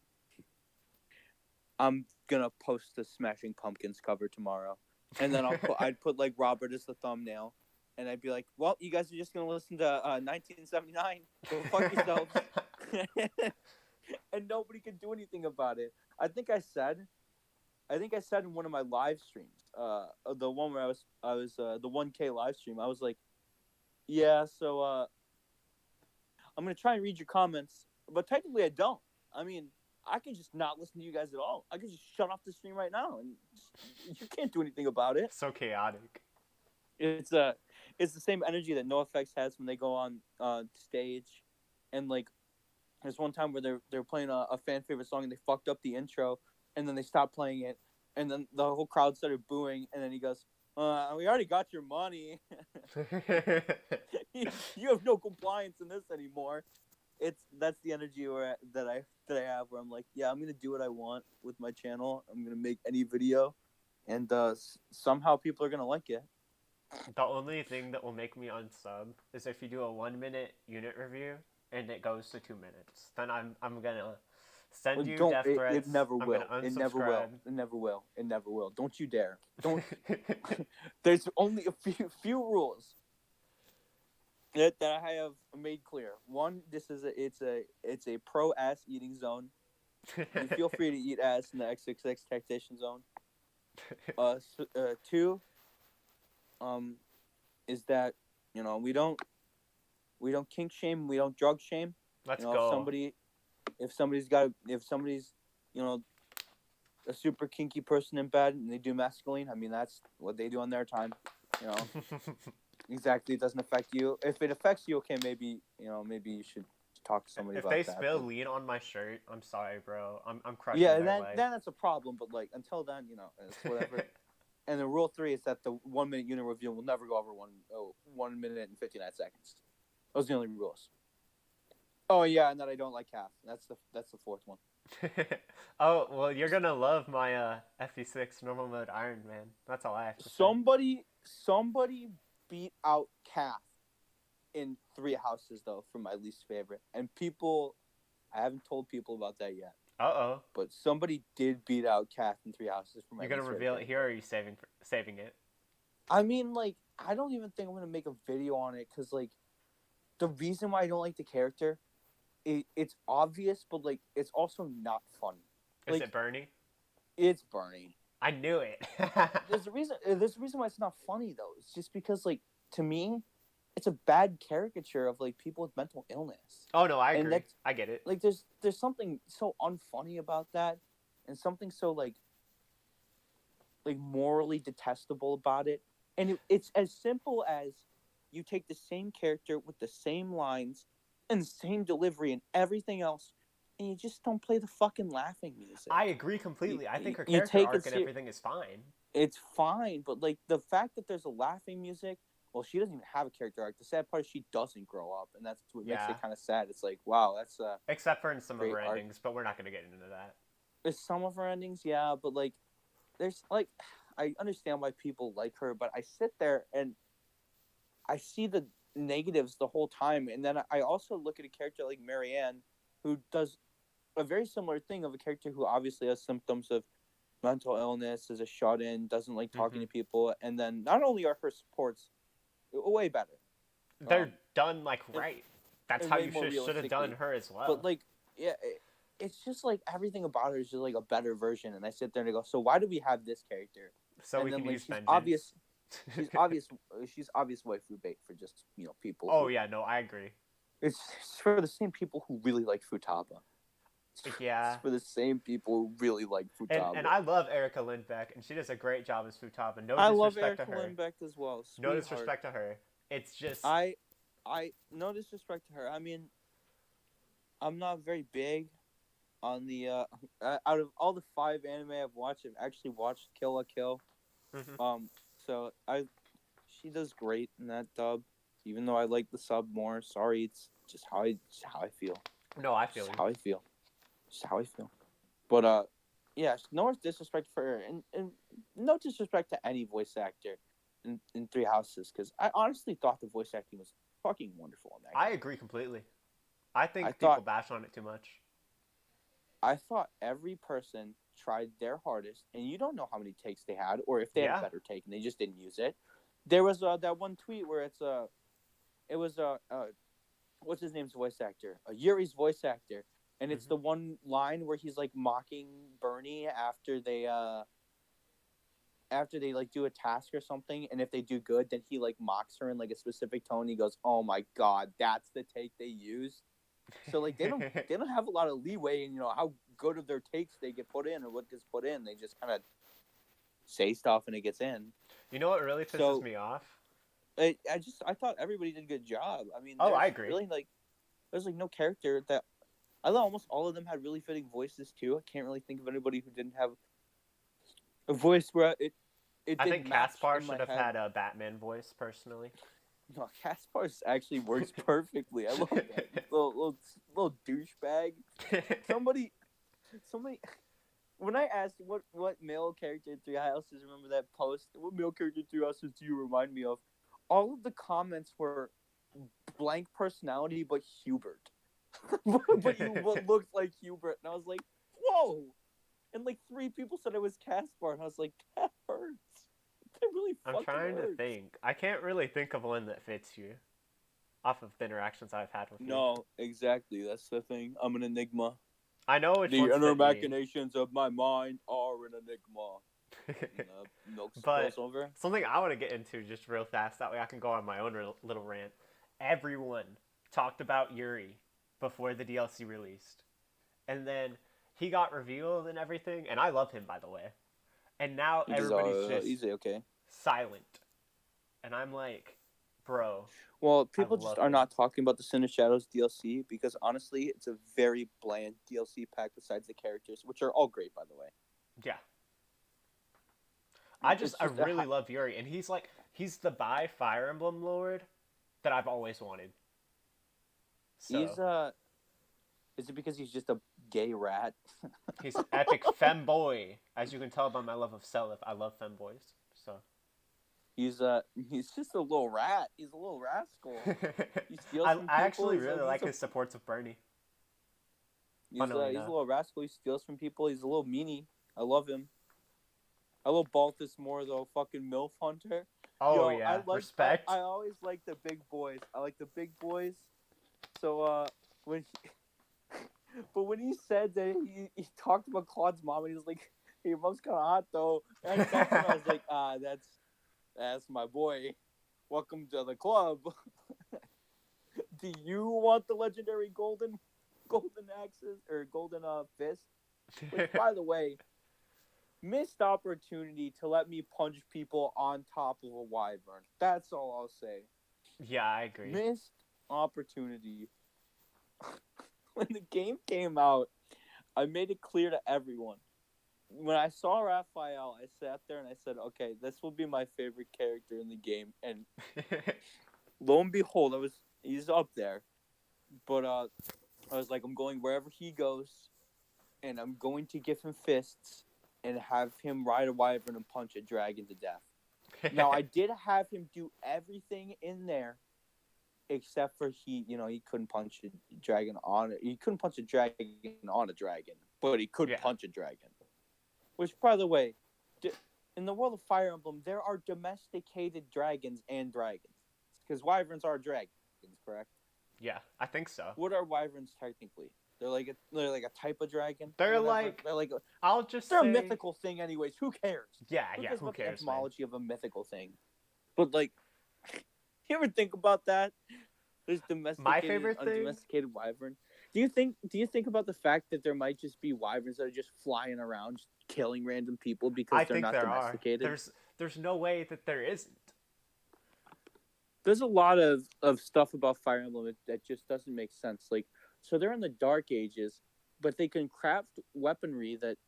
I'm gonna post the Smashing Pumpkins cover tomorrow, and then I'd put like Robert as the thumbnail, and I'd be like, well, you guys are just gonna listen to 1979. Go fuck yourselves. And nobody could do anything about it. I think I said in one of my live streams, the one where I was the 1K live stream. I was like, yeah, so I'm gonna try and read your comments, but technically I don't. I mean, I could just not listen to you guys at all. I could just shut off the stream right now, and you can't do anything about it. So chaotic. It's it's the same energy that NoFX has when they go on stage, and like there's one time where they're playing a fan favorite song and they fucked up the intro, and then they stopped playing it, and then the whole crowd started booing, and then he goes, "We already got your money. You have no compliance in this anymore." That's the energy that I have where I'm like, yeah, I'm gonna do what I want with my channel. I'm gonna make any video, and somehow people are gonna like it. The only thing that will make me unsub is if you do a 1 minute unit review and it goes to 2 minutes. Then I'm gonna send you Don't death it threats. never I'm gonna will. It never will. unsubscribe. It never will. It never will. Don't you dare. Don't. There's only a few rules that I have made clear. One, this is it's a pro ass eating zone. You feel free to eat ass in the XXX tactician zone. Two, is that we don't kink shame, we don't drug shame. Let's You know, if go. somebody if somebody's you know a super kinky person in bed and they do mescaline, I mean that's what they do on their time. You know, exactly. It doesn't affect you. If it affects you, okay, maybe you should talk to somebody If about they that. spill But lean on my shirt, I'm sorry, bro. I'm crushing yeah, their then life. then that's a problem. But like until then, it's whatever. And the rule three is that the 1 minute unit review will never go over 1 minute and 59 seconds. Those are the only rules. Oh yeah, and that I don't like calf. That's the fourth one. Oh, well, you're gonna love my FE6 normal mode Iron Man. That's all I have to say. Somebody beat out calf in Three Houses though for my least favorite, and people, I haven't told people about that yet, Uh-oh. but somebody did beat out calf in Three Houses for my You're gonna least favorite reveal it here, character. or are you saving it? I mean, like, I don't even think I'm gonna make a video on it because, like, the reason why I don't like the character, it's obvious, but like, it's also not funny. Is Like, it Bernie? it's Bernie. I knew it. There's a reason. There's a reason why it's not funny though. It's just because, like, to me, it's a bad caricature of like people with mental illness, Oh no, I and agree. that's I get it. like there's something so unfunny about that, and something so like morally detestable about it. And it's as simple as you take the same character with the same lines and the same delivery and everything else, and you just don't play the fucking laughing music. I agree You, completely. I think her you character take it arc and ser- everything is fine. It's fine, but like the fact that there's a laughing music, well, she doesn't even have a character arc. The sad part is she doesn't grow up, and that's what makes Yeah. it kind of sad. It's like, wow, that's a Except for in some of great her arc. endings, but we're not gonna get into that. There's some of her endings, yeah, but like, there's like, I understand why people like her, but I sit there and I see the negatives the whole time, and then I also look at a character like Marianne, who does a very similar thing of a character who obviously has symptoms of mental illness, is a shut-in, doesn't like talking Hmm. to people, and then not only are her supports way better, They're um, done like and, right. That's and how way you more should have done realistically, her as but well. like, yeah, it's just like everything about her is just like a better version, and I sit there and I go, so why do we have this character? So And we then can like use vengeance. she's obvious, she's obvious waifu bait for just people Oh who yeah, no, I agree. it's for the same people who really like Futaba. It's Yeah. for the same people who really like And Futaba. I love Erica Lindbeck, and she does a great job as Futaba. No I love disrespect to Erica her. Lindbeck as well, No sweetheart. disrespect to her. It's just I no disrespect to her. I mean, I'm not very big on the out of all the five anime I've watched, I've actually watched Kill la Kill. mhm. So she does great in that dub, even though I like the sub more. Sorry, it's just how I feel. No, I feel Just you. how I feel. Just how I feel. But yeah, no disrespect for her, and no disrespect to any voice actor in Three Houses, because I honestly thought the voice acting was fucking wonderful in that I game. agree completely. I I think people thought bash on it too much. I thought every person tried their hardest, and you don't know how many takes they had, or if they had a Yeah. better take and they just didn't use it. There was that one tweet where it was what's his name's voice actor, Yuri's voice actor, and it's Hmm. the one line where he's like mocking Bernie after they like do a task or something, and if they do good, then he like mocks her in like a specific tone. He goes, "Oh my god, that's the take they used." So like they don't have a lot of leeway in how good of their takes they get put in or what gets put in. They just kind of say stuff and it gets in. You know what really pisses So me off? I thought everybody did a good job. I mean, Oh, I agree. there's like no character that I thought almost all of them had really fitting voices too. I can't really think of anybody who didn't have a voice where it I think didn't match Caspar in should my have head. had a Batman voice, personally. No, Caspar actually works perfectly. I love that little douchebag. Somebody, somebody. When I asked what male character in Three Houses, remember that post? What male character in Three Houses do you remind me of? All of the comments were blank personality, but Hubert. But you what looked like Hubert, and I was like, whoa! And like three people said it was Caspar, and I was like, that hurts. That really I'm fucking trying to hurts. think. I can't really think of one that fits you off of the interactions I've had with you. No, exactly. That's the thing. I'm an enigma. I know which The ones inner fit me. machinations of my mind are an enigma. Milk But spills over. something I want to get into just real fast, that way I can go on my own little rant. Everyone talked about Yuri before the DLC released. And then he got revealed and everything, and I love him, by the way. And now everybody's just Easy, okay. silent. And I'm like, bro, Well, I people just love are him. not talking about the Sin of Shadows DLC because honestly, it's a very bland DLC pack besides the characters, which are all great, by the way. Yeah. It's I just really love Yuri, and he's the bi Fire Emblem Lord that I've always wanted. he's So is it because he's just a gay rat? he's epic femboy. As you can tell by my love of Seliph, I love femboys. So He's just a little rat. He's a little rascal. He steals I from people. actually really like his supports of Bernie. He's Funnily a enough. little rascal. He steals from people. He's a little meanie. I love him. I love Baltus more though. Fucking MILF Hunter. Oh Yo, yeah, respect. I always like the big boys. I like the big boys. So when he, but when he said that he talked about Claude's mom and he was like, hey, your mom's kind of hot though. And I texted him. I was like, that's my boy. Welcome to the club. Do you want the legendary golden axes or golden fist? Which, by the way, missed opportunity to let me punch people on top of a wyvern. That's all I'll say. Yeah, I agree. Missed opportunity. When the game came out, I made it clear to everyone. When I saw Raphael, I sat there and I said, okay, this will be my favorite character in the game. And lo and behold, he's up there. But I was like, I'm going wherever he goes, and I'm going to give him fists and have him ride a wyvern and punch a dragon to death. Now, I did have him do everything in there, except for he couldn't punch a dragon on it. He couldn't punch a dragon on a dragon, but he could punch a dragon. Which, by the way, in the world of Fire Emblem, there are domesticated dragons and dragons. Because wyverns are dragons, correct? Yeah, I think so. What are wyverns technically? They're like a type of dragon. They're like they're a mythical thing, anyways. Who cares? Yeah, Who yeah. cares Who about cares? The etymology of a mythical thing. But like, you ever think about that? There's domesticated, undomesticated wyvern. Do you think about the fact that there might just be wyverns that are just flying around, just killing random people because they're not domesticated? There's no way that there isn't. There's a lot of stuff about Fire Emblem that just doesn't make sense. Like, so they're in the Dark Ages, but they can craft weaponry that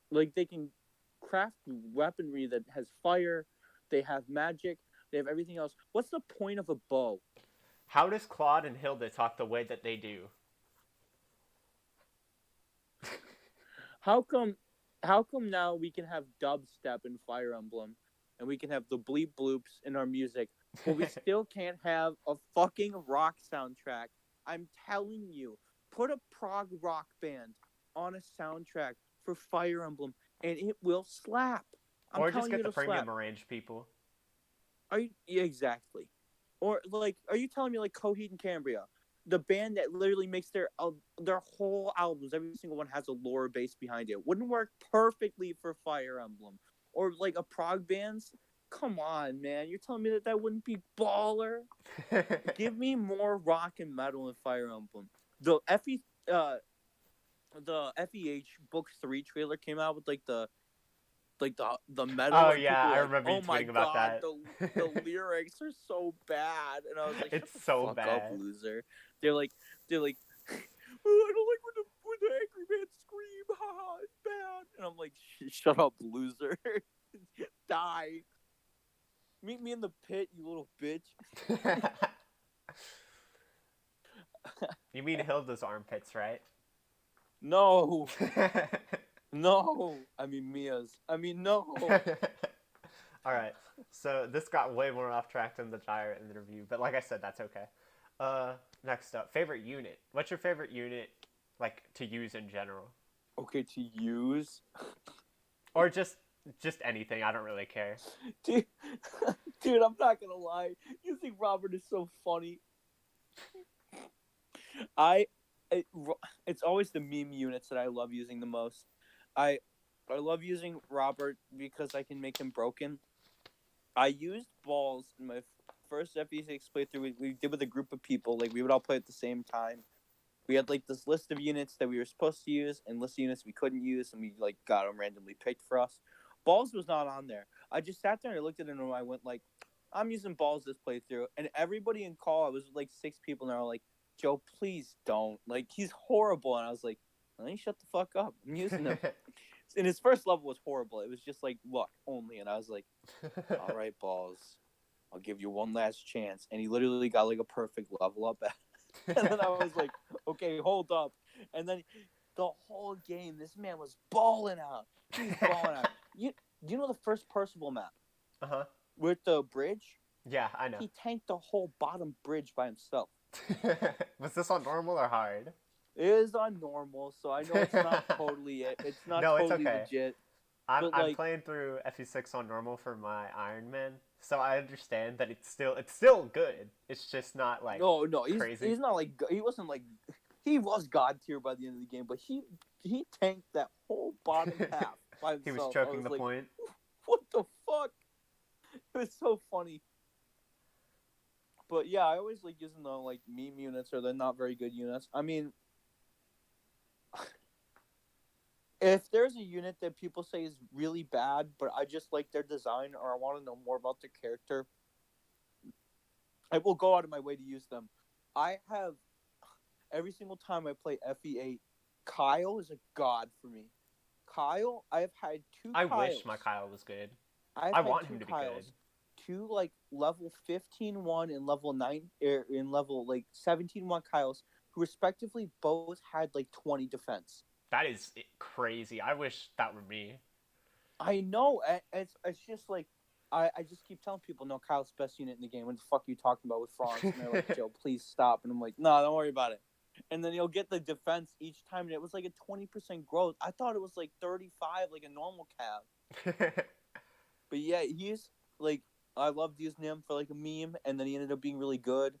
they can craft weaponry that has fire. They have magic. They have everything else. What's the point of a bow? How does Claude and Hilda talk the way that they do? How come now we can have dubstep in Fire Emblem and we can have the bleep bloops in our music, but we still can't have a fucking rock soundtrack? I'm telling you, put a prog rock band on a soundtrack for Fire Emblem and it will slap. Or just get the premium arranged people. Yeah, exactly. Or like, are you telling me like Coheed and Cambria, the band that literally makes their whole albums, every single one has a lore base behind it, wouldn't work perfectly for Fire Emblem? Or like a prog bands? Come on, man! You're telling me that wouldn't be baller? Give me more rock and metal in Fire Emblem. The FEH Book 3 trailer came out with the metal. Oh and yeah, I remember you oh my tweeting about God, that. the lyrics are so bad, and I was like, it's shut the so fuck bad. up, loser. They're like, oh, I don't like when the angry man scream, haha, it's bad. And I'm like, shut up, loser. Die. Meet me in the pit, you little bitch. You mean Hilda's armpits, right? No. No. I mean Mia's. I mean, no. Alright, so this got way more off track than the Gyre interview, but like I said, that's okay. Next up, favorite unit. What's your favorite unit, like, to use in general? Okay, to use? Or just anything, I don't really care. Dude, I'm not gonna lie. You think Robert is so funny? It's always the meme units that I love using the most. I love using Robert because I can make him broken. I used balls in my first FE6 playthrough. We did with a group of people. Like we would all play at the same time. We had like this list of units that we were supposed to use and list of units we couldn't use, and we like got them randomly picked for us. Balls was not on there. I just sat there and I looked at it and I went like, I'm using balls this playthrough, and everybody in call, I was like 6 people, and they were like, Joe, please don't. Like he's horrible, and I was like, let me shut the fuck up. I'm using him. And his first level was horrible. It was just like luck only, and I was like, all right, balls, I'll give you one last chance. And he literally got like a perfect level up. And then I was like, okay, hold up. And then the whole game, this man was balling out. He was balling out. Do you know the first Percival map Uh-huh. with the bridge? Yeah, I know. He tanked the whole bottom bridge by himself. Was this on normal or hard? It is on normal, so I know it's not totally it. It's not No, it's totally okay. legit. I'm But I'm like, playing through FE6 on normal for my Iron Man, so I understand that it's still good. It's just not like no, crazy. he's not like he wasn't like he was god tier by the end of the game, but he tanked that whole bottom half by He was himself. I choking was the like, point. what the fuck? It was so funny. But yeah, I always like using the like meme units or the not very good units. I mean, if there's a unit that people say is really bad, but I just like their design or I want to know more about their character, I will go out of my way to use them. I have every single time I play FE8, Kyle is a god for me. Kyle, I've had two I wish my Kyles. Kyle was good. I've I had want two him to be good. Kyles, two like level 15-1 and level 9 in level like 17-1 Kyles, who respectively both had like 20 defense. That is crazy. I wish that were me. I know. It's just like I just keep telling people, no, Kyle's best unit in the game. What the fuck are you talking about with Franz? And they're like, Joe, please stop. And I'm like, no, don't worry about it. And then you'll get the defense each time, and it was like a 20% growth. I thought it was like 35, like a normal Cav. But yeah, he's like, I loved using him for like a meme, and then he ended up being really good.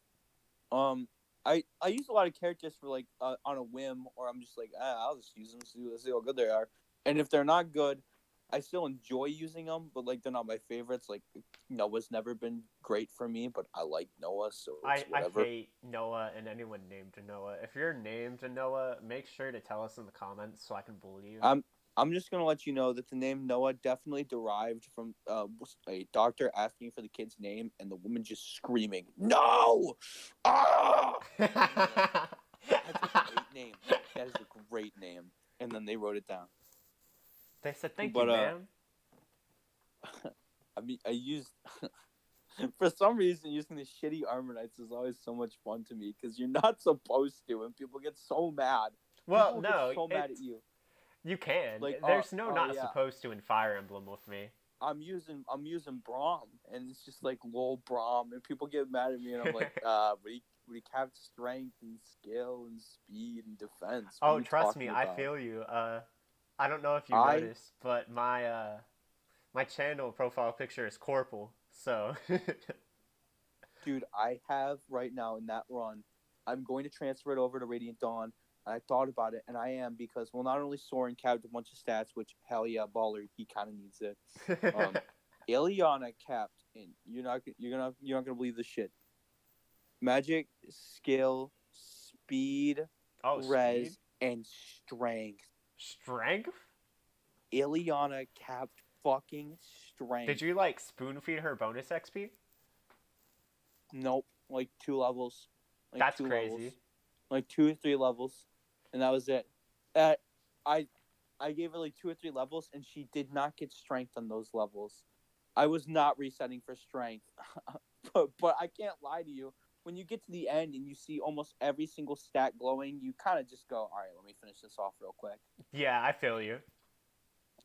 Um, I use a lot of characters for like on a whim, or I'm just like, I'll just use them, see how good they are. And if they're not good, I still enjoy using them, but like they're not my favorites. Like Noah's never been great for me, but I like Noah, so it's I whatever. hate Noah and anyone named Noah. If you're named Noah, make sure to tell us in the comments so I can bully you. I'm just gonna let you know that the name Noah definitely derived from a doctor asking for the kid's name and the woman just screaming, "No! Ah!" That's a great name. That is a great name. And then they wrote it down. They said thank you, But ma'am. I mean, I used for some reason using the shitty armor knights is always so much fun to me because you're not supposed to, and people get so mad. Well, People get no, so mad at you. you can. Like, There's no oh not yeah, supposed to in Fire Emblem with me. I'm using Braum, and it's just like lol Braum, and people get mad at me, and I'm like, but he kept strength and skill and speed and defense. What are Oh, you trust me, talking I about? feel you. I don't know if you I noticed, but my channel profile picture is Corporal. So Dude, I have right now in that run, I'm going to transfer it over to Radiant Dawn. I thought about it, and I am because well, not only Soren capped a bunch of stats, which hell yeah, baller, he kind of needs it. Ileana capped, and you're not gonna believe this shit. Magic, skill, speed, oh, speed, res, and strength. strength. Ileana capped fucking Did strength. you like spoon feed her bonus XP? Nope, like 2 levels, like That's two levels. crazy. Like 2 or 3 levels, and that was it. Uh, I I gave her like 2 or 3 levels, and she did not get strength on those levels. I was not resetting for strength, but I can't lie to you. When you get to the end and you see almost every single stat glowing, you kind of just go, "All right, let me finish this off real quick." Yeah, I feel you.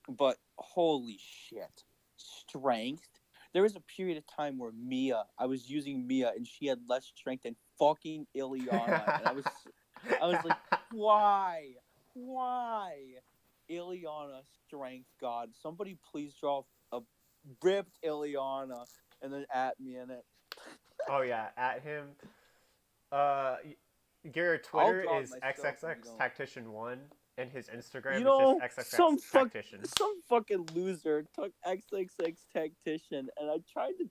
But holy shit, strength! There was a period of time where I was using Mia, and she had less strength than fucking Ileana, and I was like, why, Ileana strength god? Somebody please draw a ripped Ileana and then at me in it. Oh yeah, at him. Uh, your I'll Twitter draw it is myself if you don't. xxxtactician1. And his You Instagram is just know, xxxtactician. some fucking loser took xxxtactician, and I tried to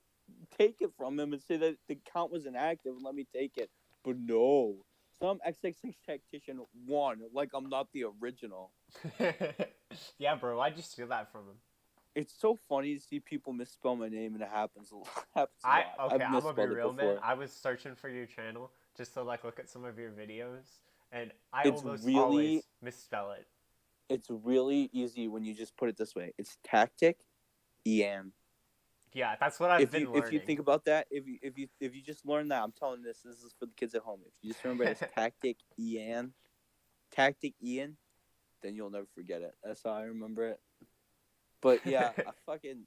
take it from him and say that the account was inactive and let me take it, but no, some xxxtactician won. Like I'm not the original. Yeah, bro, why'd you steal that from him? It's so funny to see people misspell my name, and it happens a lot. Happens a I lot. okay, I've I'm gonna be misspelled it real, man. before. I was searching for your channel just to like look at some of your videos, and I It's almost really always misspell it. it's really easy when you just put it this way. It's tactic, Ian. Yeah, that's what I've been If you learning. think about that, if you just learn that, I'm telling this is for the kids at home. If you just remember it as tactic Ian, then you'll never forget it. That's how I remember it. But yeah, I fucking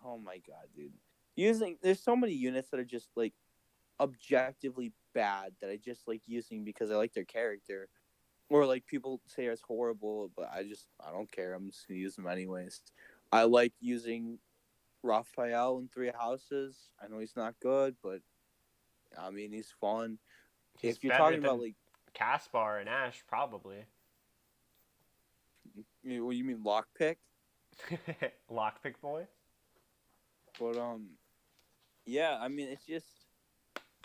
oh my god, dude. There's so many units that are just like objectively bad that I just like using because I like their character. Or like people say it's horrible, but I don't care. I'm just gonna use them anyways. I like using Raphael in Three Houses. I know he's not good, but I mean he's fun. He's If you're better talking about than like, Caspar and Ash, probably. what you mean lockpick? Lockpick boy. But yeah, I mean it's just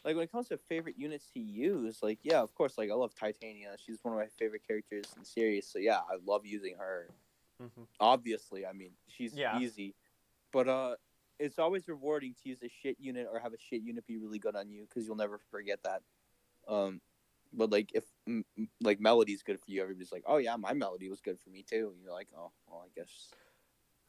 like when it comes to favorite units to use, like yeah, of course, like I love Titania. She's one of my favorite characters in series, so yeah, I love using her. Mm-hmm. Obviously, I mean she's Yeah, easy, but it's always rewarding to use a shit unit or have a shit unit be really good on you because you'll never forget that. Um, but like if like Melody's good for you, everybody's like, oh yeah, my Melody was good for me too. And you're like, oh well, I guess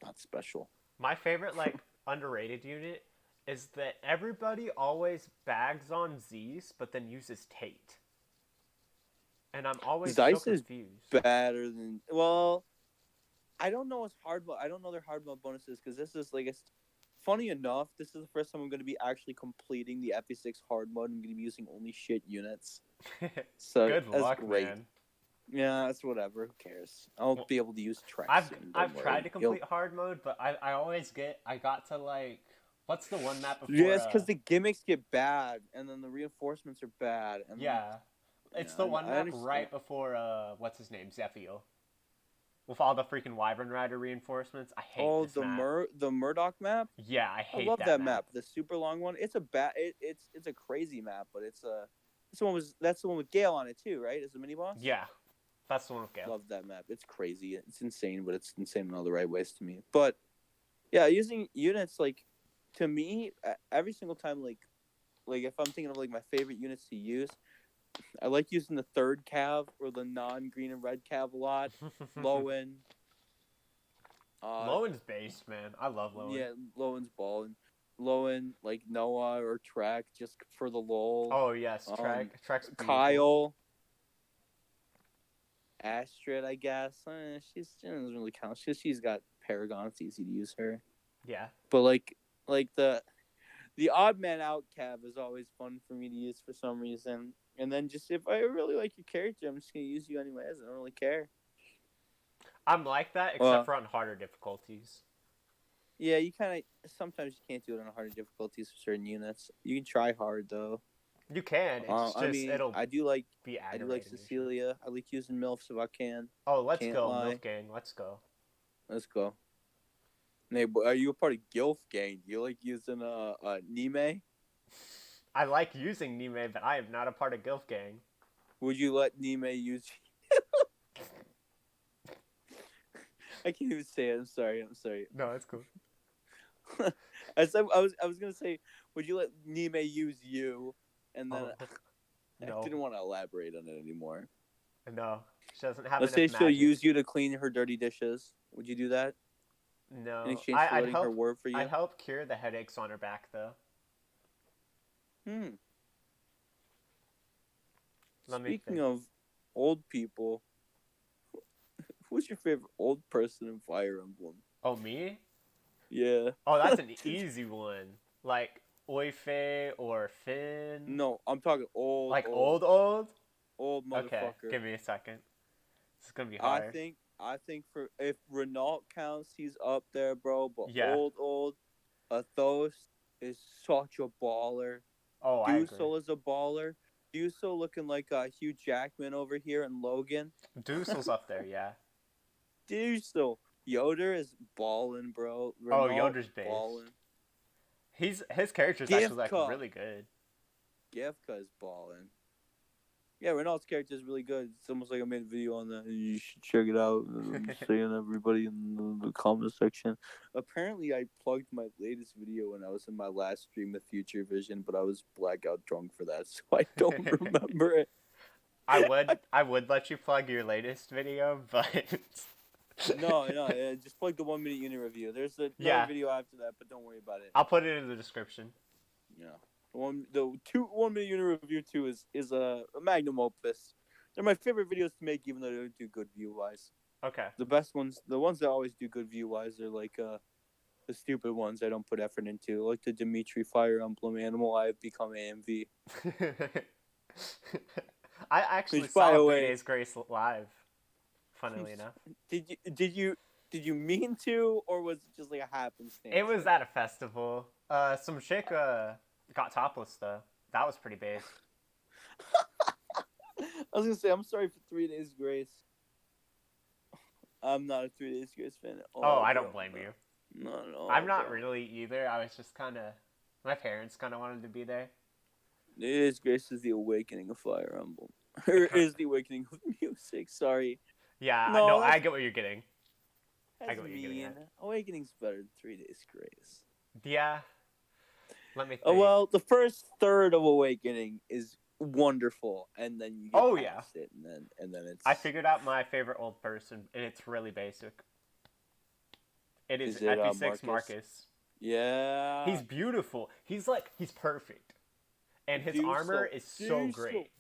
not special. my favorite like underrated unit is that everybody always bags on Z's, but then uses Tate, and I'm always so Zeiss is confused. better than well. I don't know what's hard mode. I don't know their hard mode bonuses because this is like funny enough. This is the first time I'm going to be actually completing the FE6 hard mode. I'm going to be using only shit units, so Good that's luck, great. man. Yeah, that's whatever. Who cares? I'll Well, be able to use Trek I've soon. Don't I've tried worry. to complete hard mode, but I always get I got to like what's the one map Yeah, before it's because the gimmicks get bad, and then the reinforcements are bad, and then yeah. It's the yeah, one I map understand. right before what's his name? Zephiel. With all the freaking Wyvern Rider reinforcements. I hate Oh, this map. the Murdoch map. Yeah, I I hate love that that map. map. The super long one. It's a it's a crazy map, but that's the one with Gale on it too, right? As a mini boss. Yeah. That's the one with Gale. Love that map. It's crazy. It's insane, but it's insane in all the right ways to me. But yeah, using units like to me every single time like if I'm thinking of like my favorite units to use, I like using the third cav or the non-green and red cav a lot. Lowen, uh, Lowen's based, man. I love Lowen. yeah, Lowen's ball and Lowen like Noah or Trek just for the lol. Oh yes, Um, Trek's beautiful. Kyle, Astrid, I guess. She doesn't really count. She's got Paragon. It's easy to use her. Yeah. But like the odd man out cav is always fun for me to use for some reason. And then just if I really like your character, I'm just gonna use you anyways. I don't really care. I'm like that except Uh, for on harder difficulties. yeah, you kind of sometimes you can't do it on harder difficulties for certain units. You can try hard though. You can. It's I just mean, it'll I be do like aggravating usually. Cecilia. I like using milfs if I can. Oh, let's Can't go, lie. Milf Gang. Let's go. Let's go. Hey, are you a part of Gilf Gang? Do you like using Nime? I like using Nime, but I am not a part of Gilf Gang. Would you let Nime use? I can't even say it. I'm sorry. I'm sorry. No, it's cool. I was gonna say, would you let Nime use you? And then Oh, I no, didn't want to elaborate on it anymore. no. She doesn't have Let's enough say she'll magic. use you to clean her dirty dishes. Would you do that in No, exchange for I'd letting her help. work for I'd you? help cure the headaches on her back, though. Hmm. Let me Speaking think. of old people, who's your favorite old person in Fire Emblem? Oh, me? Yeah. Oh, that's an easy one. Like Oife or Finn. No, I'm talking Like old? old Okay, motherfucker. give me a second. This is gonna be hard. I think for if Renault counts, he's up there, bro. But Yeah. old Athos is such a baller. Oh, I agree. Dusel is a baller. Duso looking like Hugh Jackman over here and Logan. Deucel's up there, yeah. Duso. Yoder is balling, bro. Oh, Renault Yoder's base. balling. His character's actually like really good. Gifka is balling. Yeah, Renault's character is really good. It's almost like I made a video on that. You should check it out. I'm saying everybody in the comment section. Apparently, I plugged my latest video when I was in my last stream with Future Vision, but I was blackout drunk for that, so I don't remember it. I would let you plug your latest video, but No, just plug the 1 minute unit review. There's another video after that, but don't worry about it. I'll put it in the description. Yeah. The 1 minute unit review 2 is a magnum opus. They're my favorite videos to make, even though they don't do good view wise. Okay. The best ones, the ones that always do good view wise, are like the stupid ones I don't put effort into, like the Dimitri Fire Emblem Animal I Have Become AMV. I actually saw 3 Days Grace live. Funnily enough. Did you mean to, or was it just like a happenstance? It was at a festival. Some chick got topless though. That was pretty base. I was gonna say I'm sorry for 3 Days Grace. I'm not a 3 Days Grace fan at all. Oh, I don't blame you. No. I'm not really either. I was just kind of. My parents kind of wanted to be there. 3 Days Grace is the awakening of Fire Emblem. Or is the awakening of music? Sorry. Yeah, no, I get what you're getting. I get what you're getting at. Awakening's better than 3 Days Grace. Yeah. Let me think. Oh, well, the first third of Awakening is wonderful, and then you get past it, and then it's... I figured out my favorite old person, and it's really basic. It is FE6 Marcus. Yeah. He's beautiful. He's perfect. And his armor is so great.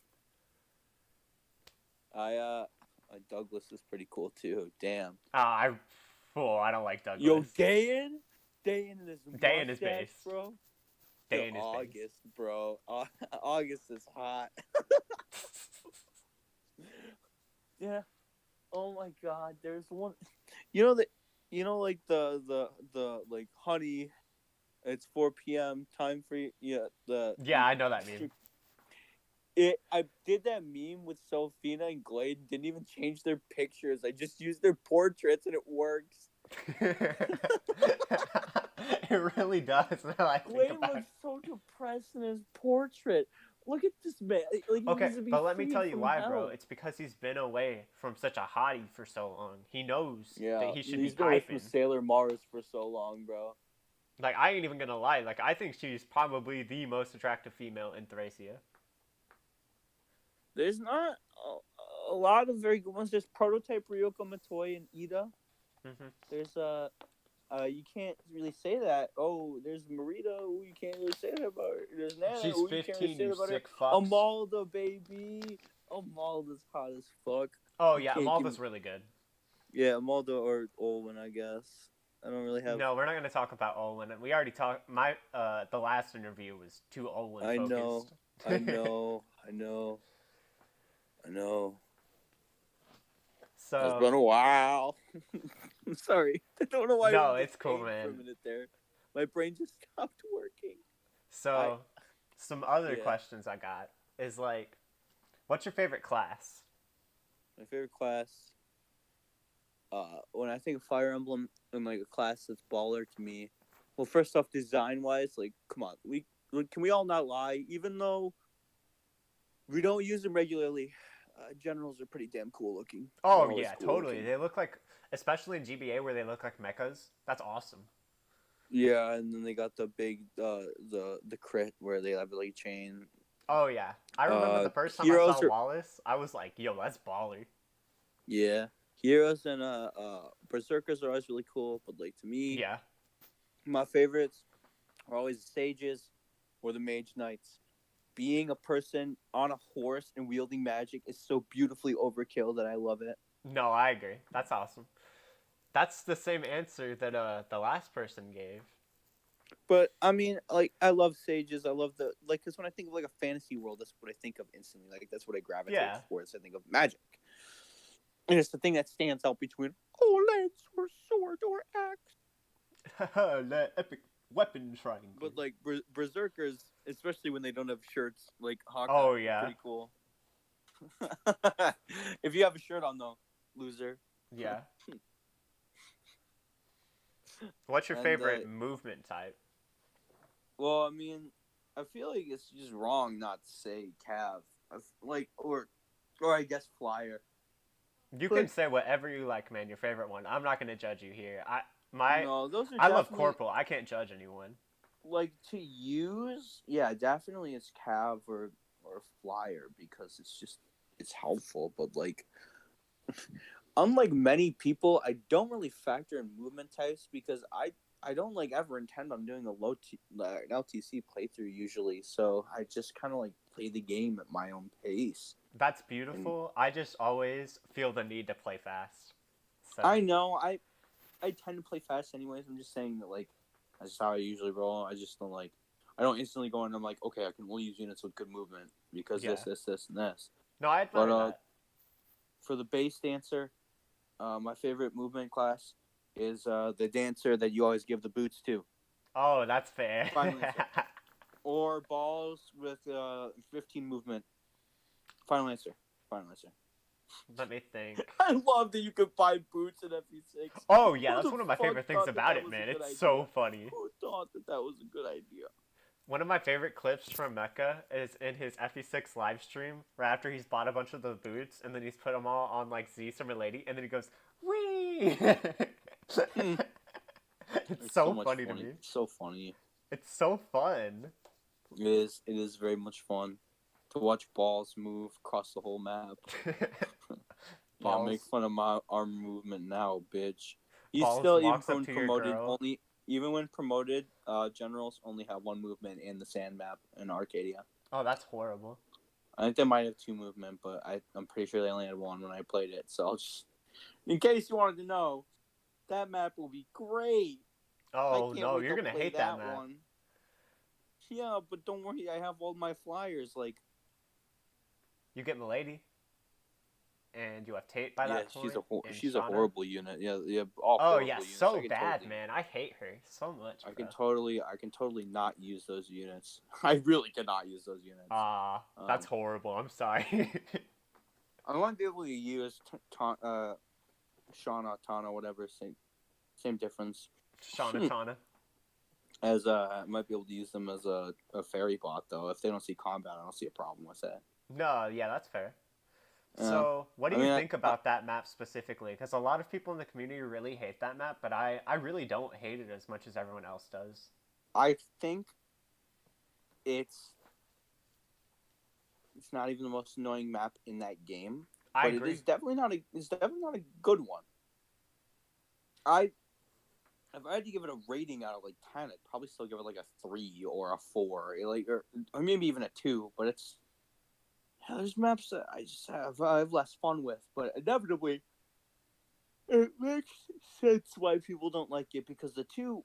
Douglas is pretty cool too. Damn. I don't like Douglas. Yo, Dayan in his base, bro. Day in his August, base. bro. August is hot. Yeah. Oh my God. There's one. Like the like honey. It's 4 p.m. time for you. Yeah. I know that meme. I did that meme with Sophina and Glade. Didn't even change their pictures. I just used their portraits and it works. It really does. Glade looks so depressed in his portrait. Look at this man. Okay, but let me tell you why, bro. It's because he's been away from such a hottie for so long. He knows that he should be been away piping. from Sailor Mars for so long, bro. Like, I ain't even gonna lie. Like, I think she's probably the most attractive female in Thracia. There's not a lot of very good ones. There's Prototype, Ryoko Matoi, and Ida. Mm-hmm. There's you can't really say that. Oh, there's Marita, who you can't really say that about her. There's Nana, she's who 15, you can't really say that about her. fucks. Amalda, baby. Amalda's hot as fuck. Oh yeah, Amalda's really good. Yeah, Amalda or Olwen, I guess. I don't really have. No, we're not gonna talk about Olwen. We already talked. The last interview was too Olwen focused. I know. So it's been a while. I'm sorry. I don't know why. No, it's cool, man. For a minute there, my brain just stopped working. So, some other questions I got is like, what's your favorite class? My favorite class. When I think of Fire Emblem and like a class that's baller to me, well, first off, design wise, like, come on, can we all not lie? Even though we don't use them regularly, generals are pretty damn cool looking. Oh yeah, totally. Looking. They look like, especially in GBA where they look like mechas. That's awesome. Yeah, and then they got the big the crit where they have like chain. Oh yeah, I remember the first time I saw Wallace, I was like, "Yo, that's baller." Yeah, heroes and berserkers are always really cool, but like to me, my favorites are always the sages or the mage knights. Being a person on a horse and wielding magic is so beautifully overkill that I love it. No, I agree. That's awesome. That's the same answer that the last person gave. But I mean, like, I love sages. I love because when I think of like a fantasy world, that's what I think of instantly. Like, that's what I gravitate towards. I think of magic, and it's the thing that stands out between lance or sword or axe. Epic. Weapon triangle. But like berserkers, especially when they don't have shirts, like Hawkeye, Oh are yeah, pretty cool. If you have a shirt on though, loser. yeah. What's your And favorite movement type? well, I mean, I feel like it's just wrong not to say Cav, like or I guess Flyer. You can But say whatever you like, man. Your favorite one. I'm not gonna judge you here. no, those are I love definitely Corporal. I can't judge anyone. like to use. Yeah, definitely it's Cav or Flyer because it's helpful. But like, unlike many people, I don't really factor in movement types because I don't like ever intend on doing an LTC playthrough usually. So I just kind of like play the game at my own pace. That's And beautiful. I just always feel the need to play fast. So I know I tend to play fast anyways. I'm just saying that like that's how I usually roll. I just don't like I don't instantly go and I'm like, okay, I can only use units with good movement because yeah. this, and this. No, I But admire that. for the base dancer, my favorite movement class is the dancer that you always give the boots to. Oh, that's fair. Final answer. Or balls with 15 movement. Final answer. Final answer. Let me think. I love that you can buy boots in FE6. Oh yeah, Who that's the one of my fuck favorite things thought that about that it, was man. a good It's idea? so funny. Who thought that that was a good idea? One of my favorite clips from Mecca is in his FE6 live stream, where after he's bought a bunch of the boots and then he's put them all on like Z Summer Lady, and then he goes, "Wee!" Hmm. It's It's so so much funny to funny. me. It's so funny. It's so fun. It is. It is very much fun to watch balls move across the whole map. Yeah, make Balls, fun of my arm movement now, bitch. He's balls still even walks up when to your promoted girl. only even when promoted, generals only have one movement in the sand map in Arcadia. Oh, that's horrible. I think they might have two movement, but I'm pretty sure they only had one when I played it. So I'll just, in case you wanted to know, that map will be great. I Oh can't no, wait you're to gonna play hate that that map. one. Yeah, but don't worry, I have all my flyers. Like, You get Milady, and you have Tate by yeah, that point, and she's a Shauna. horrible unit. Yeah, yeah, all Oh yeah, horrible units. so bad, man. I hate her so much, bro. I can totally not use those units. I really cannot use those units. Ah, that's horrible. I'm sorry. I want to be able to use Shauna, Tana, whatever, same difference. Shauna Tana. As I might be able to use them as a fairy bot though. If they don't see combat, I don't see a problem with that. No, yeah, that's fair. Uh, So, what do I you mean, think about that map specifically? Because a lot of people in the community really hate that map, but I really don't hate it as much as everyone else does. I think it's not even the most annoying map in that game, I but it agree. is definitely not a good one. If I had to give it a rating out of like 10, I'd probably still give it like a 3 or a 4, or maybe even a 2. But it's there's maps that I have less fun with, but inevitably it makes sense why people don't like it because the two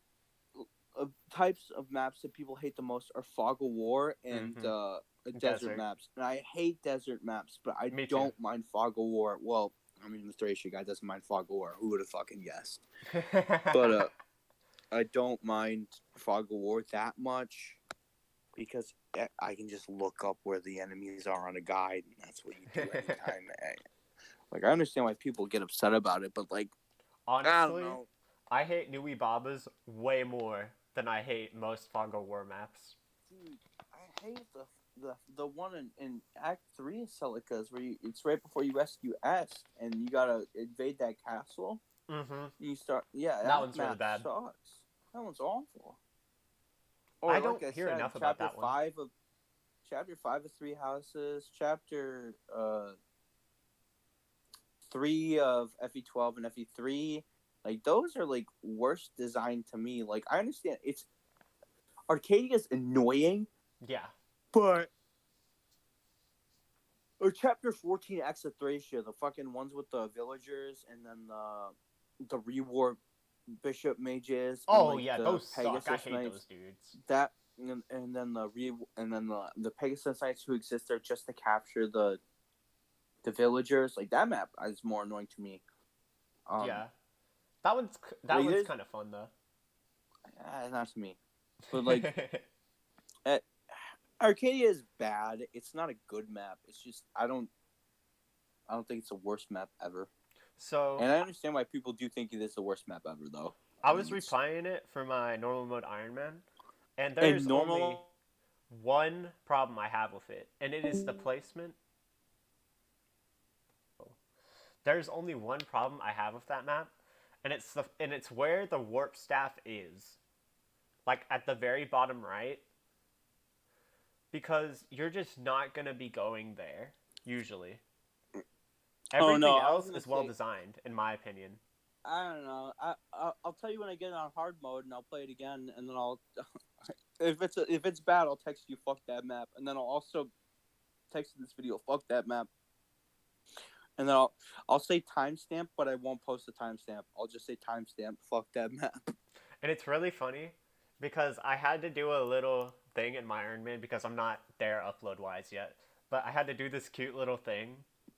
types of maps that people hate the most are Fog of War and desert Desert. maps. And I hate desert maps, but I Me too. don't mind Fog of War. Well, I mean, the Thracia guy doesn't mind Fog of War. Who would have fucking guessed? But I don't mind Fog of War that much because I can just look up where the enemies are on a guide, and that's what you do anytime. Like, I understand why people get upset about it, but like, I don't Honestly, know. I hate Nui Babas way more than I hate most Fog of War maps. Dude, I hate the one in Act 3 of Celica's where it's right before you rescue Est and you gotta invade that castle. Mm-hmm. You start, yeah, That that one's really map bad. sucks. That one's awful. I Or don't like I hear said, enough about that one. chapter 5 of Three Houses, chapter 3 of FE12 and FE3. Like those are like worst designed to me. Like I understand it's Arcadia's annoying, Yeah. but or chapter 14 Exothracia, the fucking ones with the villagers and then the reward bishop mages and Oh like yeah, the those suck. I Pegasus hate knights. those dudes. That and then the Pegasus knights who exist there just to capture the villagers. Like that map is more annoying to me. Yeah. That Like one's there's kind of fun though. not to me. But like, uh, Arcadia is bad. It's not a good map. It's just I don't think it's the worst map ever. So And I understand why people do think it is the worst map ever, though. I I was mean, it's replaying it for my normal mode Iron Man, and and there's only normal. one problem I have with it, and it is the placement. There's only one problem I have with that map, and it's where the warp staff is, like at the very bottom right, because you're just not gonna be going there usually. Oh Everything no, I was else gonna is well say designed, in my opinion. I don't know. I'll tell you when I get it on hard mode and I'll play it again, and then I'll if it's bad, I'll text you fuck that map, and then I'll also text you this video fuck that map, and then I'll say timestamp, but I won't post the timestamp. I'll just say timestamp fuck that map. And it's really funny because I had to do a little thing in my Iron Man because I'm not there upload wise yet. But I had to do this cute little thing,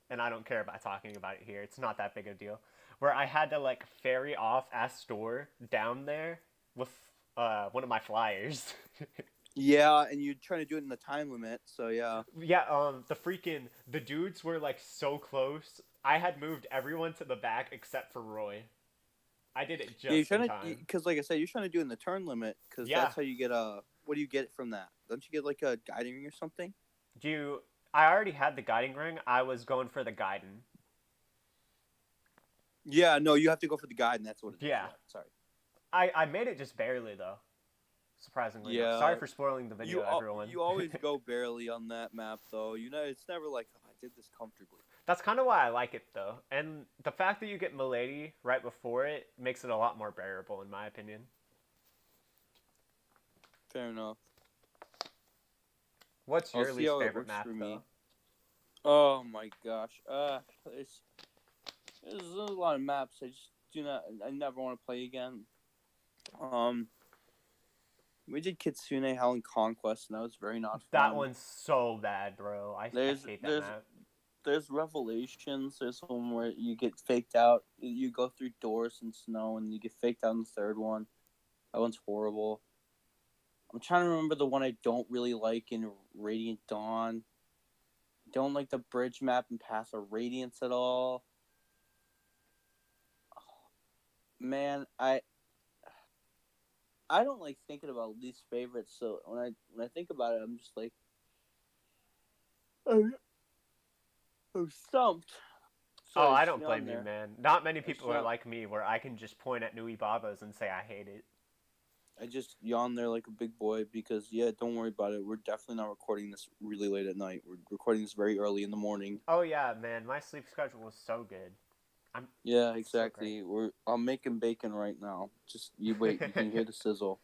and I don't care about talking about it here. It's not that big of a deal. Where I had to like ferry off Astor down there with one of my flyers. Yeah, and you're trying to do it in the time limit, so yeah. Yeah, the dudes were like so close. I had moved everyone to the back except for Roy. I did it Yeah, you're just in trying to, time. because like I said, you're trying to do it in the turn limit, because Yeah. that's how you get a. What do you get from that? Don't you get like a guiding ring or something? Do you? I already had the guiding ring. I was going for the guiding. Yeah, no, you have to go for the guide, and that's what it is. Yeah. Yeah, sorry. I made it just barely though. Surprisingly enough. Sorry Yeah, for spoiling the video, everyone. you always go barely on that map, though. You know, it's never like, oh, I did this comfortably. That's kind of why I like it though, and the fact that you get Milady right before it makes it a lot more bearable, in my opinion. Fair enough. What's I'll your see least how it favorite works map for me. though? Oh my gosh. There's a lot of maps I never want to play again. We did Kitsune Hell and Conquest, and that was very not That fun. one's so bad, bro. I There's hate that there's map. there's Revelations. There's one where you get faked out. You go through doors in snow, and you get faked out in the third one. That one's horrible. I'm trying to remember the one I don't really like in Radiant Dawn. Don't like the bridge map in Path of Radiance at all. Man, I don't like thinking about least favorites. So when I think about it, I'm just like, I'm stumped. So Oh, I I just don't on blame you, there. man. Not many I just people are like me, where I can just point at Nui Babas and say I hate it. I just yawn there like a big boy because, yeah, don't worry about it. We're definitely not recording this really late at night. We're recording this very early in the morning. Oh yeah, man, my sleep schedule was so good. Yeah, So great. exactly. I'm making bacon right now. Just you wait. You can hear the sizzle.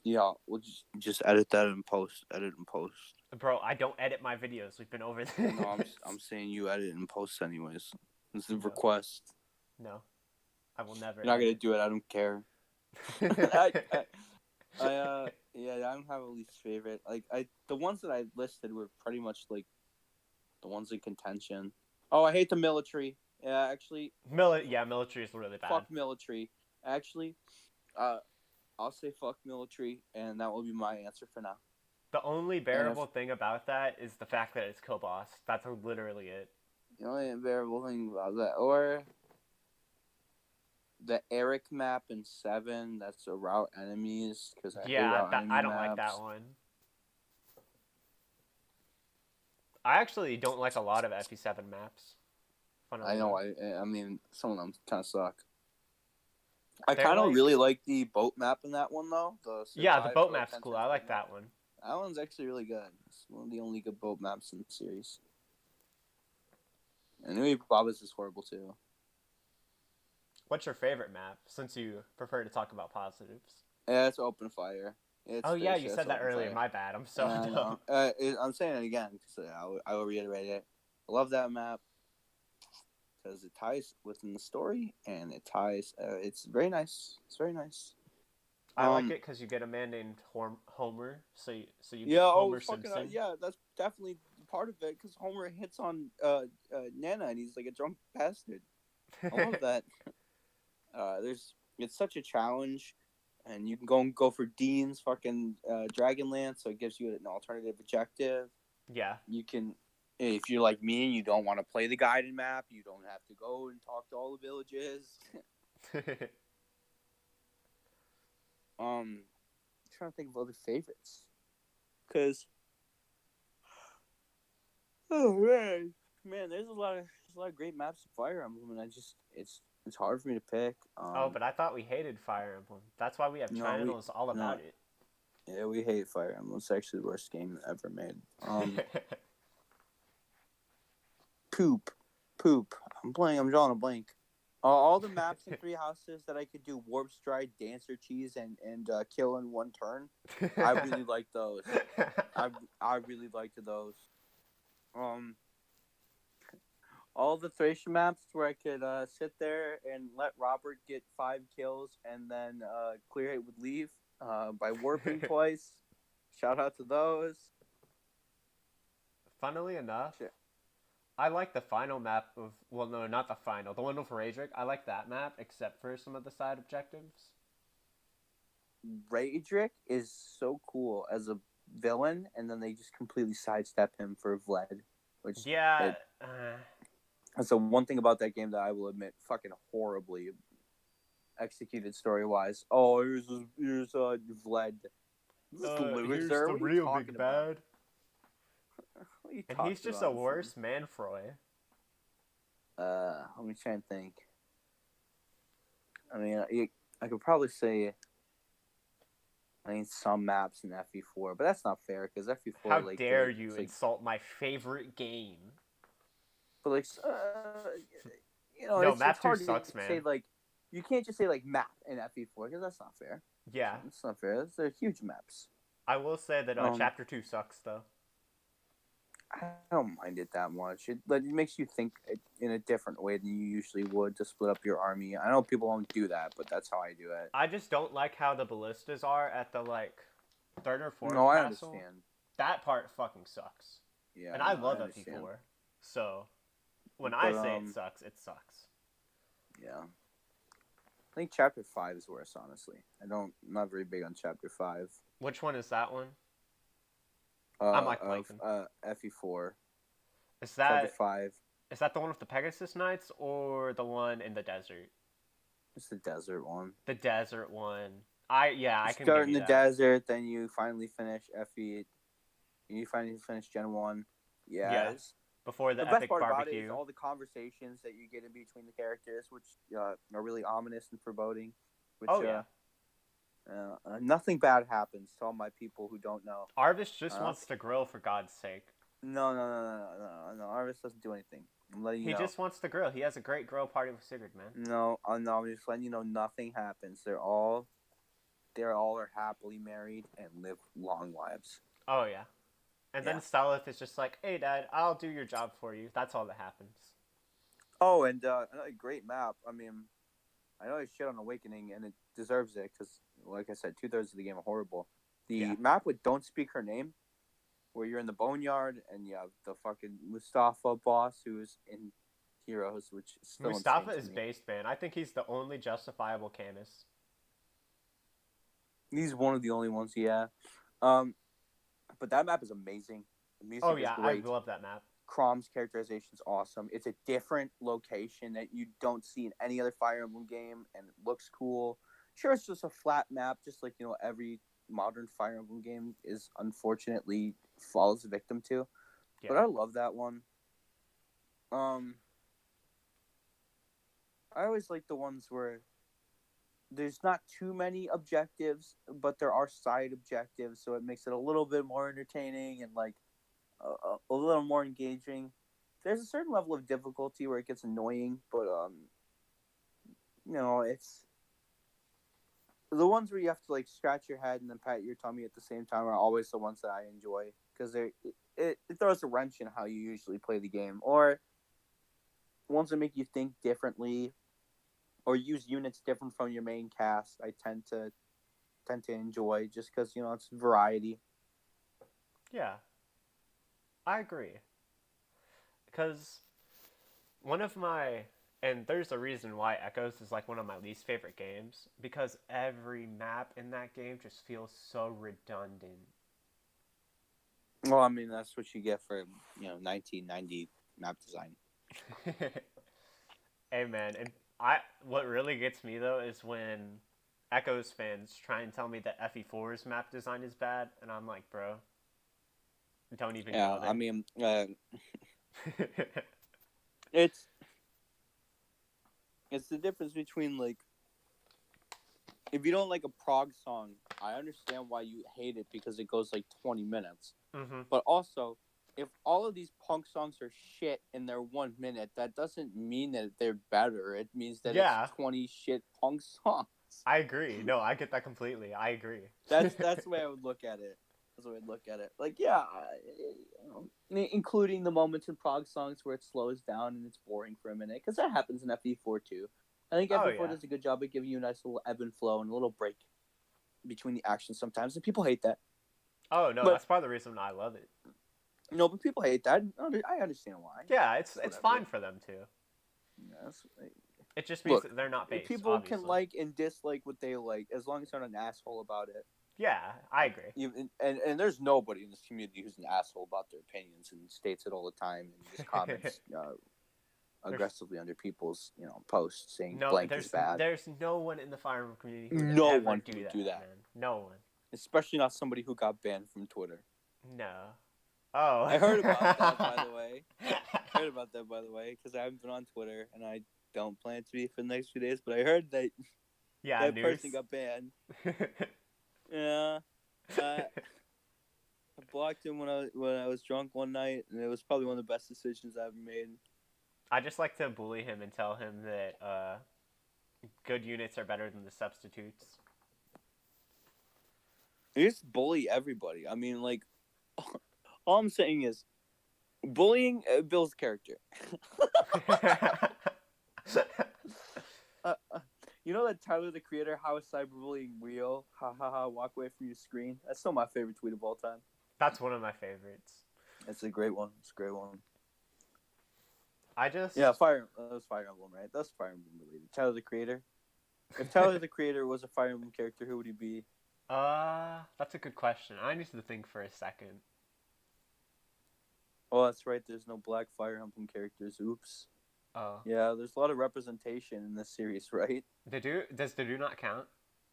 Yeah, we'll just edit that in post. Edit and post. Bro, I don't edit my videos. We've been over this. No, I'm saying you edit and post anyways. This is a No. request. No, I will never. You're not gonna edit. do it. I don't care. Yeah, I don't have a least favorite. Like the ones that I listed were pretty much like the ones in contention. Oh, I hate the military. Yeah, actually, Military is really bad. fuck military. Actually, I'll say fuck military, and that will be my answer for now. The only bearable thing about that is the fact that it's kill boss. That's literally it. The only unbearable thing about that, or the Eric map in 7, that's a route enemies, because I hate route enemy I don't maps. like that one. I actually don't like a lot of FE7 maps. I know. I mean, some of them kind of suck. I They're kind of like- really like the boat map in that one though. The boat map's cool. I like that one. That one's actually really good. It's one of the only good boat maps in the series. And Nui Baba's is horrible too. What's your favorite map? Since you prefer to talk about positives. Yeah, it's open fire. Oh yeah, you said that earlier. My bad. I'm so dumb. I'm saying it again because I will reiterate it. I love that map because it ties within the story and it ties. It's very nice. It's very nice. I like it because you get a man named Homer, so you get Yeah, Homer Simpson. yeah, that's definitely part of it because Homer hits on Nana and he's like a drunk bastard. I love that. It's such a challenge. and you can go for Dean's fucking Dragonlance, so it gives you an alternative objective. Yeah. You can, if you're like me and you don't want to play the guided map, you don't have to go and talk to all the villages. I'm trying to think of other favorites, cause oh man, there's a lot of great maps in Fire Emblem, and it's hard for me to pick. Oh, but I thought we hated Fire Emblem. That's why we have No, we channels all no, about it. yeah, we hate Fire Emblem. It's actually the worst game ever made. Poop, poop. I'm drawing a blank. All the maps in Three Houses that I could do Warp Stride, Dancer Cheese, and kill in one turn. I really like those. I really liked those. All the Thracia maps where I could sit there and let Robert get 5 kills and then Clearhate would leave by warping twice. Shout out to those. Funnily enough, Shit. I like the final map of. Well, no, not the final. The one with Raedric. I like that map, except for some of the side objectives. Raedric is so cool as a villain, and then they just completely sidestep him for Vlad, which Yeah. that's the one thing about that game that I will admit fucking horribly executed story wise. Oh, here's Vlad. This is the Here's loser. the What are you real talking big about? bad. What are you And talking he's just about, a worse Manfroy. Let me try and think. I mean, I could probably say, I mean, some maps in FE4, but that's not fair because FE4, How like, dare you it's like, insult my favorite game? but like, No, it's map 2 hard to sucks, say man. like, you can't just say like map in FE4 because that's not fair. Yeah. That's not fair. They're huge maps. I will say that Chapter 2 sucks, though. I don't mind it that much. It makes you think in a different way than you usually would to split up your army. I know people don't do that, but that's how I do it. I just don't like how the ballistas are at the, like, 3rd or 4th No, I castle. understand. That part fucking sucks. Yeah, And I no, love I understand. FE4. So, when But, I say it sucks, it sucks. Yeah. I think Chapter 5 is worse, honestly. I'm not very big on Chapter 5. Which one is that one? I'm like blanking. FE4. Is Chapter that 5. Is that the one with the Pegasus Knights or the one in the desert? It's the desert one. The desert one. I You can start give in you the that. desert, then you finally finish FE. You finally finish Gen 1. Yes. Yeah. Before the best epic part barbecue. about it is all the conversations that you get in between the characters, which are really ominous and foreboding. Which, nothing bad happens to all my people who don't know. Arvis just wants to grill, for God's sake. No. Arvis doesn't do anything. I'm letting you know. He just wants to grill. He has a great grill party with Sigurd, man. No, I'm just letting you know nothing happens. They're all are happily married and live long lives. Oh, yeah. And then Stalith is just like, hey, Dad, I'll do your job for you. That's all that happens. Oh, and another great map. I mean, I know I shit on Awakening, and it deserves it because, like I said, 2/3 of the game are horrible. The map with Don't Speak Her Name, where you're in the Boneyard and you have the fucking Mustafa boss who's in Heroes, which is still Mustafa insane is to me. based, man. I think he's the only justifiable Canis. He's one of the only ones, yeah. But that map is amazing. The music is great. I love that map. Crom's characterization is awesome. It's a different location that you don't see in any other Fire Emblem game, and it looks cool. Sure, it's just a flat map, just like every modern Fire Emblem game is unfortunately falls victim to. Yeah. But I love that one. I always like the ones where there's not too many objectives, but there are side objectives, so it makes it a little bit more entertaining and like a little more engaging. There's a certain level of difficulty where it gets annoying, but it's the ones where you have to like scratch your head and then pat your tummy at the same time are always the ones that I enjoy because it throws a wrench in how you usually play the game, or ones that make you think differently or use units different from your main cast. I tend to enjoy just because it's variety. Yeah, I agree. Because one of my And there's a reason why Echoes is like one of my least favorite games because every map in that game just feels so redundant. Well, I mean, that's what you get for 1990 map design. Hey man, and what really gets me though is when Echoes fans try and tell me that FE4's map design is bad, and I'm like, bro, don't even Yeah, go I there. mean, it's the difference between like if you don't like a prog song, I understand why you hate it because it goes like 20 minutes. Mm-hmm. But also, if all of these punk songs are shit in their 1 minute, that doesn't mean that they're better. It means that it's Yeah, 20 shit punk songs. I agree. No, I get that completely. I agree. That's the way I would look at it. That's the way I'd look at it. Like, yeah, including the moments in prog songs where it slows down and it's boring for a minute, because that happens in FE4 too. I think Oh FE4 yeah. does a good job of giving you a nice little ebb and flow and a little break between the actions sometimes, and people hate that. Oh no, But that's part of the reason I love it. no, but people hate that. I understand why. Yeah, it's Whatever. fine for them too. Yeah, It just means look, that they're not based, people can obviously. like and dislike what they like as long as they're not an asshole about it. Yeah, I agree. And there's nobody in this community who's an asshole about their opinions and states it all the time and just comments aggressively under people's posts saying No, blank is bad. there's no one in the Fire Emblem community who would No ever one do would that, do that, man. No one. especially not somebody who got banned from Twitter. No. Oh. I heard about that, by the way. Because I haven't been on Twitter and I don't plan to be for the next few days. But I heard that Yeah, that news. person got banned. Yeah. I blocked him when I was drunk one night, and it was probably one of the best decisions I ever made. I just like to bully him and tell him that good units are better than the substitutes. You just bully everybody. I mean, like, all I'm saying is, bullying builds character. You know that Tyler the Creator, how is cyberbullying real? Ha ha ha! Walk away from your screen. That's still my favorite tweet of all time. That's one of my favorites. It's a great one. It's a great one. I just That was Fire Emblem, right? That's Fire Emblem related. Tyler the Creator. If Tyler the Creator was a Fire Emblem character, who would he be? That's a good question. I need to think for a second. Oh, that's right. There's no black Fire Emblem characters. Oops. Oh. Yeah, there's a lot of representation in this series, right? Does Dedu not count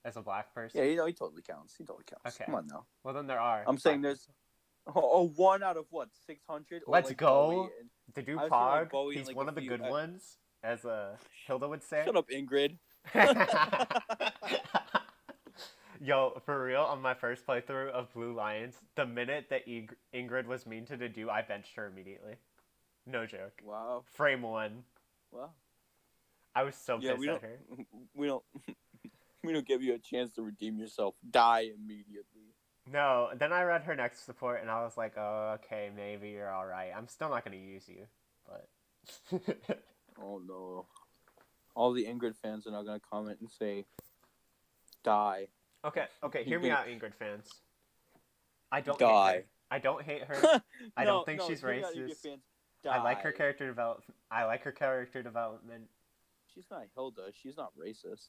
as a black person? Yeah, he totally counts. He totally counts. Okay. Come on now. Well, then there are. I'm saying there's one out of what 600. Let's like go. And Dedu I was Pog. thinking, like, Bowie and, He's like, one a of the few- good ones, as Hilda would say. Shut up, Ingrid. Yo, for real, on my first playthrough of Blue Lions, the minute that Ingrid was mean to Dedu, I benched her immediately. No joke. Wow. Frame 1. Wow. I was so pissed we at her. we don't give you a chance to redeem yourself. Die immediately. No, then I read her next support and I was like, oh, okay, maybe you're alright. I'm still not going to use you, but... Oh no. All the Ingrid fans are now going to comment and say, die. Okay, hear me out, Ingrid fans. I don't Die. hate her. I don't hate her. I don't think she's hear me out, Ingrid racist. fans, I like her die. character development. She's not Hilda. She's not racist.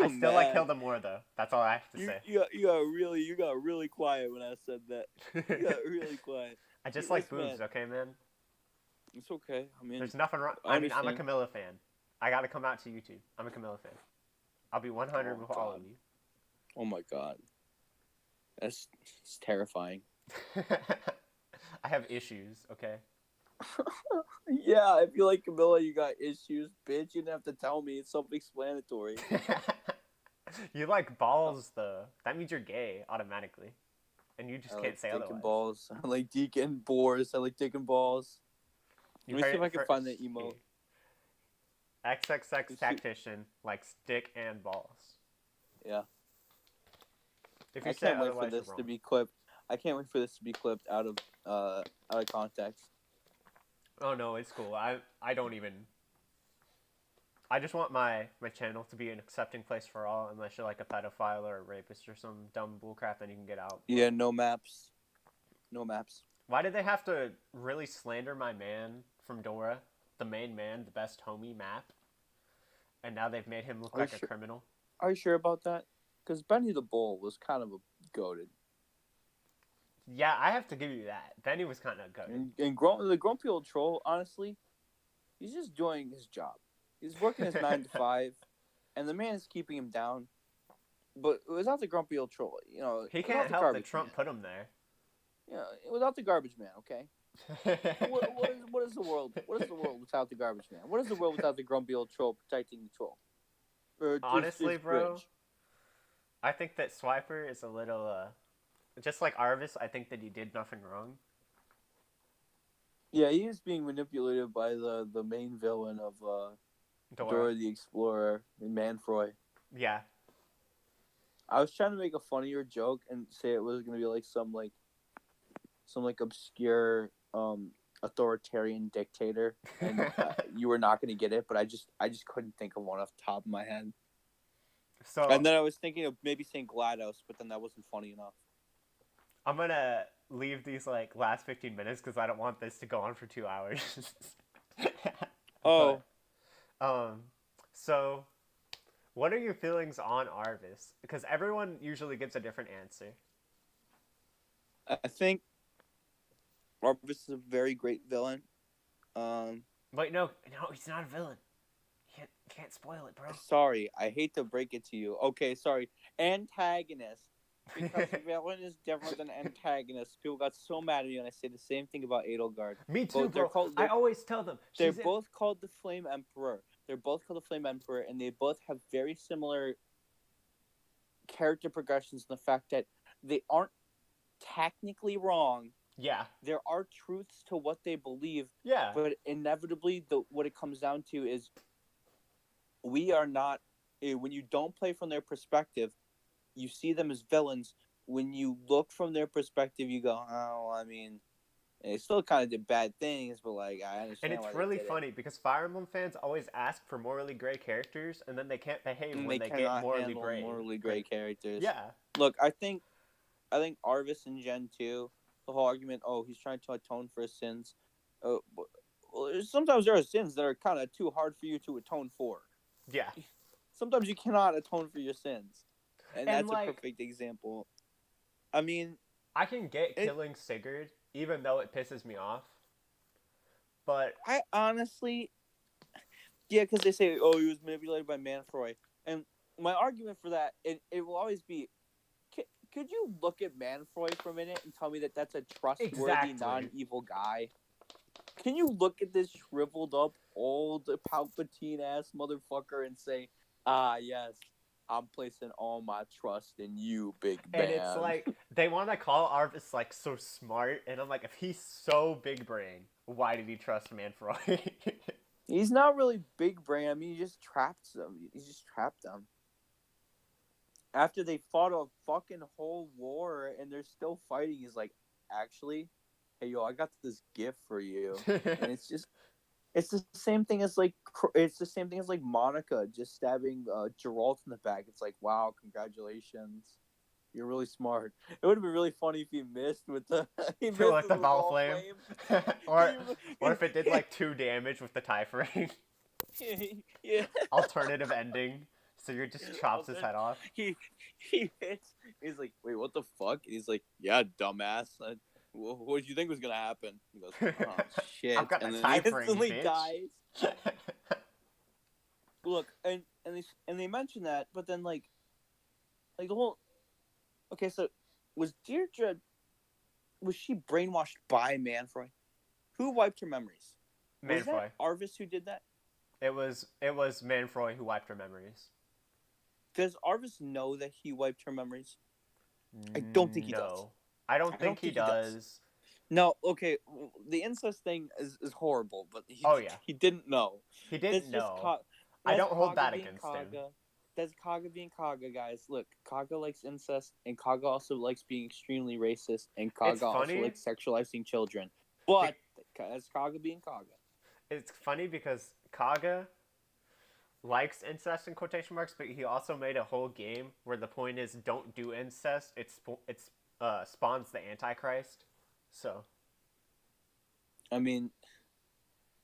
I still like Hilda more though. That's all I have to say. You got really quiet when I said that. You got really quiet. I just like boobs, okay, man? It's okay. I mean, there's nothing wrong. I mean, I'm a Camilla fan. I gotta come out to YouTube. I'm a Camilla fan. I'll be 100 with all of you. Oh my god. It's terrifying. I have issues, okay? Yeah, if you like Camilla, you got issues, bitch. You didn't have to tell me. It's self-explanatory. You like balls, though. That means you're gay, automatically. And you just can't say dick otherwise. And balls. I like dick and boars. I like dick and balls. Let me see if I can find the emote. xxxtactician likes dick and balls. Yeah. If you I say can't wait for otherwise, this you're to wrong. be clipped. I can't wait for this to be clipped out of context. Oh no, it's cool. I don't even. I just want my channel to be an accepting place for all, unless you're like a pedophile or a rapist or some dumb bullcrap, then you can get out. Yeah, no maps. No maps. Why did they have to really slander my man from Dora, the main man, the best homie map, and now they've made him look Are you like a sure? criminal? Are you sure about that? Because Benny the Bull was kind of a goaded, Yeah, I have to give you that. Benny was kind of goaded. and the grumpy old troll. Honestly, he's just doing his job. He's working his 9 to 5, and the man is keeping him down. But without the grumpy old troll, He without can't the help that garbage Trump man, put him there. without the garbage man, okay. What is the world? What is the world without the garbage man? What is the world without the grumpy old troll protecting the troll? Or Honestly, this bro, bridge? I think that Swiper is a little, just like Arvis. I think that he did nothing wrong. Yeah, he is being manipulated by the main villain of Dora. Dora the Explorer and Manfroy. Yeah. I was trying to make a funnier joke and say it was gonna be like some like obscure authoritarian dictator, and you were not gonna get it, but I just couldn't think of one off the top of my head. So And then I was thinking of maybe saying GLaDOS, but then that wasn't funny enough. I'm gonna leave these like last 15 minutes because I don't want this to go on for 2 hours. Oh, but um, so what are your feelings on Arvis? Because everyone usually gives a different answer. I think Orvis is a very great villain. Um, Wait, no, no, he's not a villain. Can't spoil it, bro. Sorry, I hate to break it to you. Okay, sorry. Antagonist. Because villain is different than antagonist. People got so mad at me when I say the same thing about Edelgard. Me too, But bro. I always tell them they're she's in. both called the Flame Emperor. They're both called the Flame Emperor, and they both have very similar character progressions in the fact that they aren't technically wrong. Yeah. There are truths to what they believe, Yeah. but inevitably, what it comes down to is we are not. When you don't play from their perspective, you see them as villains. When you look from their perspective, you go, "Oh, I mean, they still kind of did bad things, but like I And understand it's why they really did it." funny because Fire Emblem fans always ask for morally gray characters, and then they can't behave And when they they get cannot morally handle brave. morally gray characters. Yeah. Look, I think Arvis in Gen 2, the whole argument, oh, he's trying to atone for his sins. Well, sometimes there are sins that are kind of too hard for you to atone for. Yeah. Sometimes you cannot atone for your sins. And And that's a like, perfect example. I mean, I can get killing Sigurd, even though it pisses me off. But I honestly, yeah, because they say, oh, he was manipulated by Manfroy. And my argument for that, it will always be, could you look at Manfroy for a minute and tell me that that's a trustworthy, non-evil guy? Can you look at this shriveled up, old Palpatine ass motherfucker and say, ah, yes, I'm placing all my trust in you, big man. And it's like, they want to call Arvis like so smart, and I'm like, if he's so big brain, why did he trust Manfroy? He's not really big brain. I mean, he just trapped them. He just trapped them. After they fought a fucking whole war and they're still fighting, he's like, actually, hey, yo, I got this gift for you. And it's just, it's the same thing as like Monica just stabbing Geralt in the back. It's like, wow, congratulations, you're really smart. It would have been really funny if he missed with the he missed With the ball flame. or if it did like 2 damage with the tie frame. Yeah. Alternative ending. So you just chops his head off. He hits. He's like, wait, what the fuck? And he's like, yeah, dumbass. What did you think was gonna happen? He goes, oh shit, I've got and the then tie he frame, instantly bitch. dies. Look, and they mention that, but then like the whole. Okay, so was Deirdre? Was she brainwashed by Manfroy? Who wiped her memories? Was Manfroy. that Arvis who did that? It was Manfroy who wiped her memories. Does Arvis know that he wiped her memories? I don't think he does. I don't think he does. No, okay. The incest thing is horrible, but he didn't know. He didn't know. I That's don't hold Kaga that being against Kaga. him. That's Kaga being Kaga, guys. Look, Kaga likes incest, and Kaga also likes being extremely racist, and Kaga also likes sexualizing children. But that's Kaga being Kaga. It's funny because Kaga likes incest in quotation marks, but he also made a whole game where the point is don't do incest. It spawns the Antichrist. So I mean,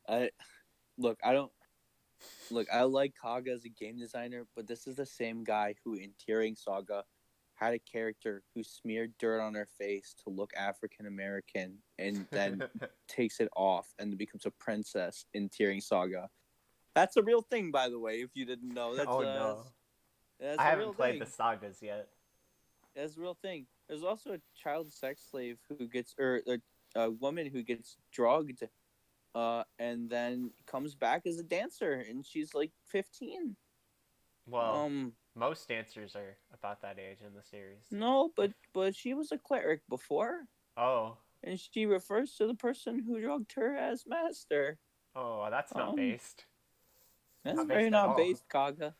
I look. I don't look. I like Kaga as a game designer, but this is the same guy who, in Tearing Saga, had a character who smeared dirt on her face to look African American, and then takes it off and becomes a princess in Tearing Saga. That's a real thing, by the way. If you didn't know, Oh no. I that's a real haven't played the thing. sagas yet. That's a real thing. There's also a child sex slave who gets, or a woman who gets drugged, and then comes back as a dancer, and she's like 15. Well, Um, most dancers are about that age in the series. no, If but she was a cleric before, oh and she refers to the person who drugged her as master. oh, that's not Um, based. that's Not very based at not all. based, Kaga.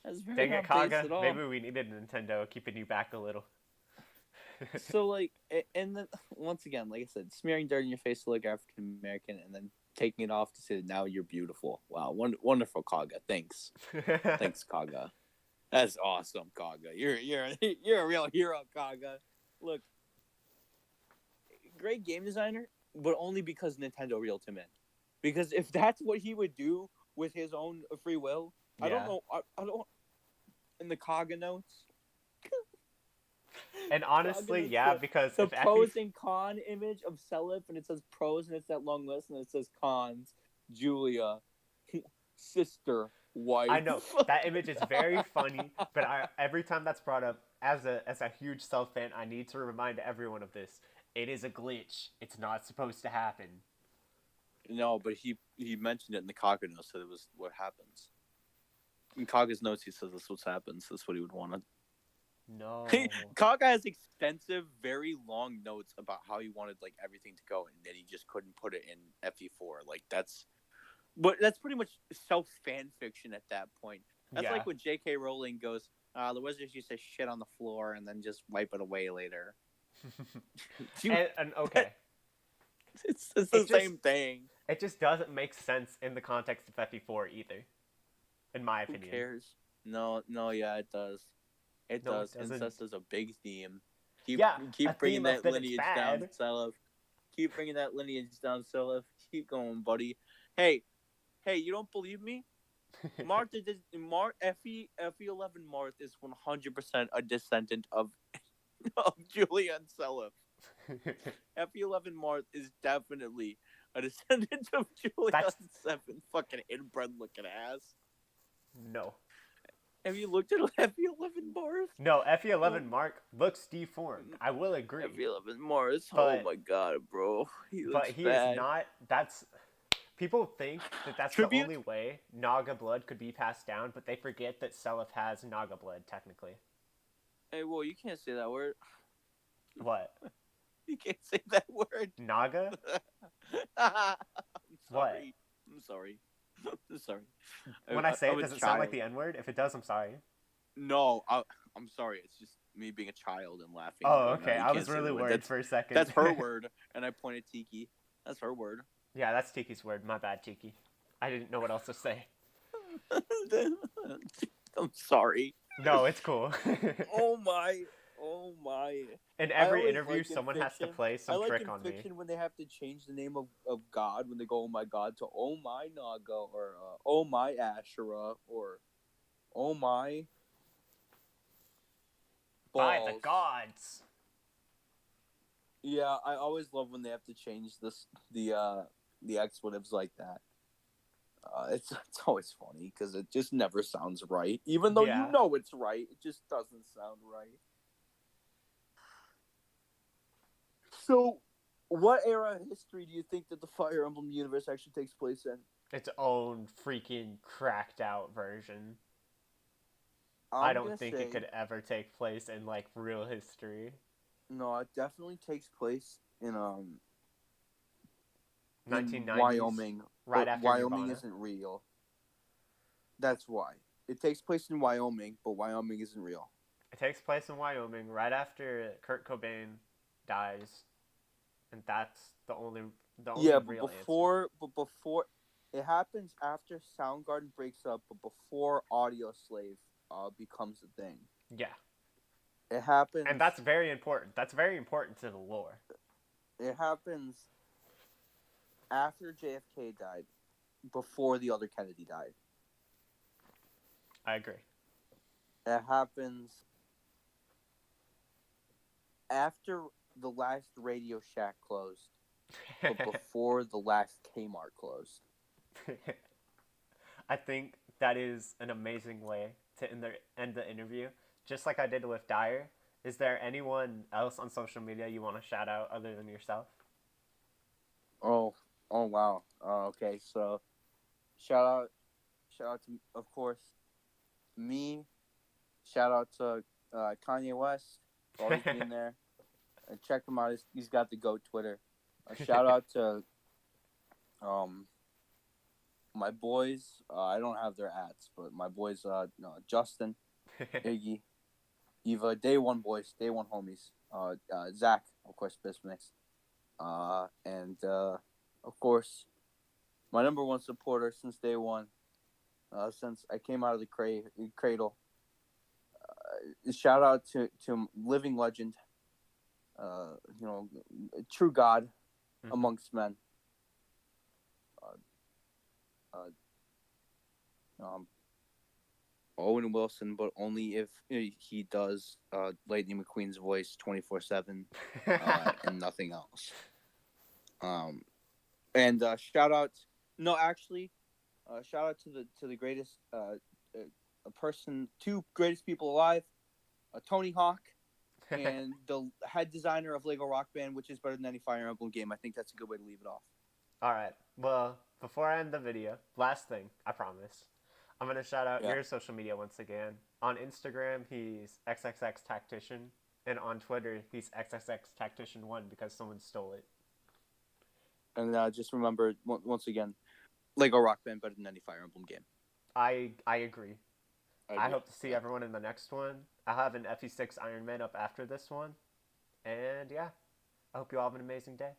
That's very Dang it, not based Kaga. at all. Maybe we needed Nintendo keeping you back a little. So like, and then once again, like I said, smearing dirt in your face to look African American, and then taking it off to say now you're beautiful. Wow, wonderful, Kaga. Thanks, thanks, Kaga. That's awesome, Kaga. You're a real hero, Kaga. Look, great game designer, but only because Nintendo reeled him in. Because if that's what he would do with his own free will, I don't Yeah. know. I don't. In the Kaga notes, And Kaga honestly, notes yeah, because the if Effie, pros and con image of Seliph, and it says pros, and it's that long list, and it says cons. Julia, sister, I wife. know that image is very funny, but every time that's brought up, as a huge self fan, I need to remind everyone of this. It is a glitch. It's not supposed to happen. No, but he mentioned it in the Kaga notes that it was what happens. In Kaga's notes, he says this what happens. That's what he would want to. No. Kaga has extensive, very long notes about how he wanted like everything to go, and then he just couldn't put it in FE4. Like but that's pretty much self fan fiction at that point. That's Yeah. like when J.K. Rowling goes, "The wizards used to shit on the floor and then just wipe it away later." And okay, It's the it just same thing. it just doesn't make sense in the context of FE4 either, in my Who opinion. cares? No, yeah, it does. It No, it does. doesn't. Incest is a big theme. Keep Yeah, a keep bringing theme of that that it's lineage down, bad. Seliph. Keep bringing that lineage down, Seliph. Keep going, buddy. Hey, you don't believe me? Marth is Fe11 Marth is 100% a descendant of Julia and Seliph. Fe11 Marth is definitely a descendant of Julia That's and Seven. Fucking inbred looking ass. no. Have you looked at Fe11 Marth? No, Oh, FE11 Mark looks deformed. I will agree. Fe11 Marth. Oh But my god, bro. He but looks he is bad. not that's people think that that's the Tribute. only way Naga blood could be passed down, but they forget that Seliph has Naga blood technically. Hey, whoa, you can't say that word. What? You can't say that word. Naga? I'm What? sorry. I'm sorry. I'm sorry. When I say I'm it, a does it sound like child. the N-word? If it does, I'm sorry. No, I'm sorry. It's just me being a child and laughing. Oh, But no, okay. you I can't was say really the word. worried for a second. That's her word, and I pointed Tiki. That's her word. Yeah, that's Tiki's word. My bad, Tiki. I didn't know what else to say. I'm sorry. No, it's cool. Oh my. Oh my. In I every always interview, like in someone has to fiction. play I some like trick in on me. fiction when they have to change the name of God when they go, oh my God, to oh my Naga, or oh my Asherah, or oh my By the balls. gods! Yeah, I always love when they have to change the expletives like that. It's always funny because it just never sounds right, even though you Yeah. know it's right. It just doesn't sound right. So, what era of history do you think that the Fire Emblem universe actually takes place in? Its own freaking cracked out version. I I'm don't gonna think it say could ever take place in, like, real history. no. It definitely takes place in 1990s, Wyoming, right but after Wyoming Nirvana. isn't real. That's why it takes place in Wyoming, but Wyoming isn't real. It takes place in Wyoming right after Kurt Cobain dies, and that's the only Yeah, but real answer. before it happens after Soundgarden breaks up, but before Audio Slave becomes a thing. Yeah. It And happens. that's very important. That's very important to the lore. It happens after JFK died, before the other Kennedy died. I agree. It happens after the last Radio Shack closed, but before the last Kmart closed. I think that is an amazing way to end the interview. Just like I did with Dyer. Is there anyone else on social media you want to shout out other than yourself? Oh wow. Okay, so shout out to, of course, me. Shout out to Kanye West for always being there. And check him out. He's got the GOAT Twitter. Shout out to my boys. I don't have their ads, but my boys, Justin, Iggy, Eva, day one boys, day one homies. Zach, of course, Bismix. And of course, my number one supporter since day one, since I came out of the cradle. Shout out to living legend, you know, true God amongst men. Owen Wilson, but only if he does Lightning McQueen's voice 24/7 and nothing else. And shout out, no, actually, shout out to the greatest two greatest people alive, Tony Hawk, and the head designer of Lego Rock Band, which is better than any Fire Emblem game. I think that's a good way to leave it off. All right. Well, before I end the video, last thing, I promise. I'm going to shout out your social media once again. On Instagram, he's xxxtactician. And on Twitter, he's xxxtactician1 because someone stole it. And just remember, once again, Lego Rock Band better than any Fire Emblem game. I agree. I hope to see everyone in the next one. I'll have an FE6 Iron Man up after this one. And yeah, I hope you all have an amazing day.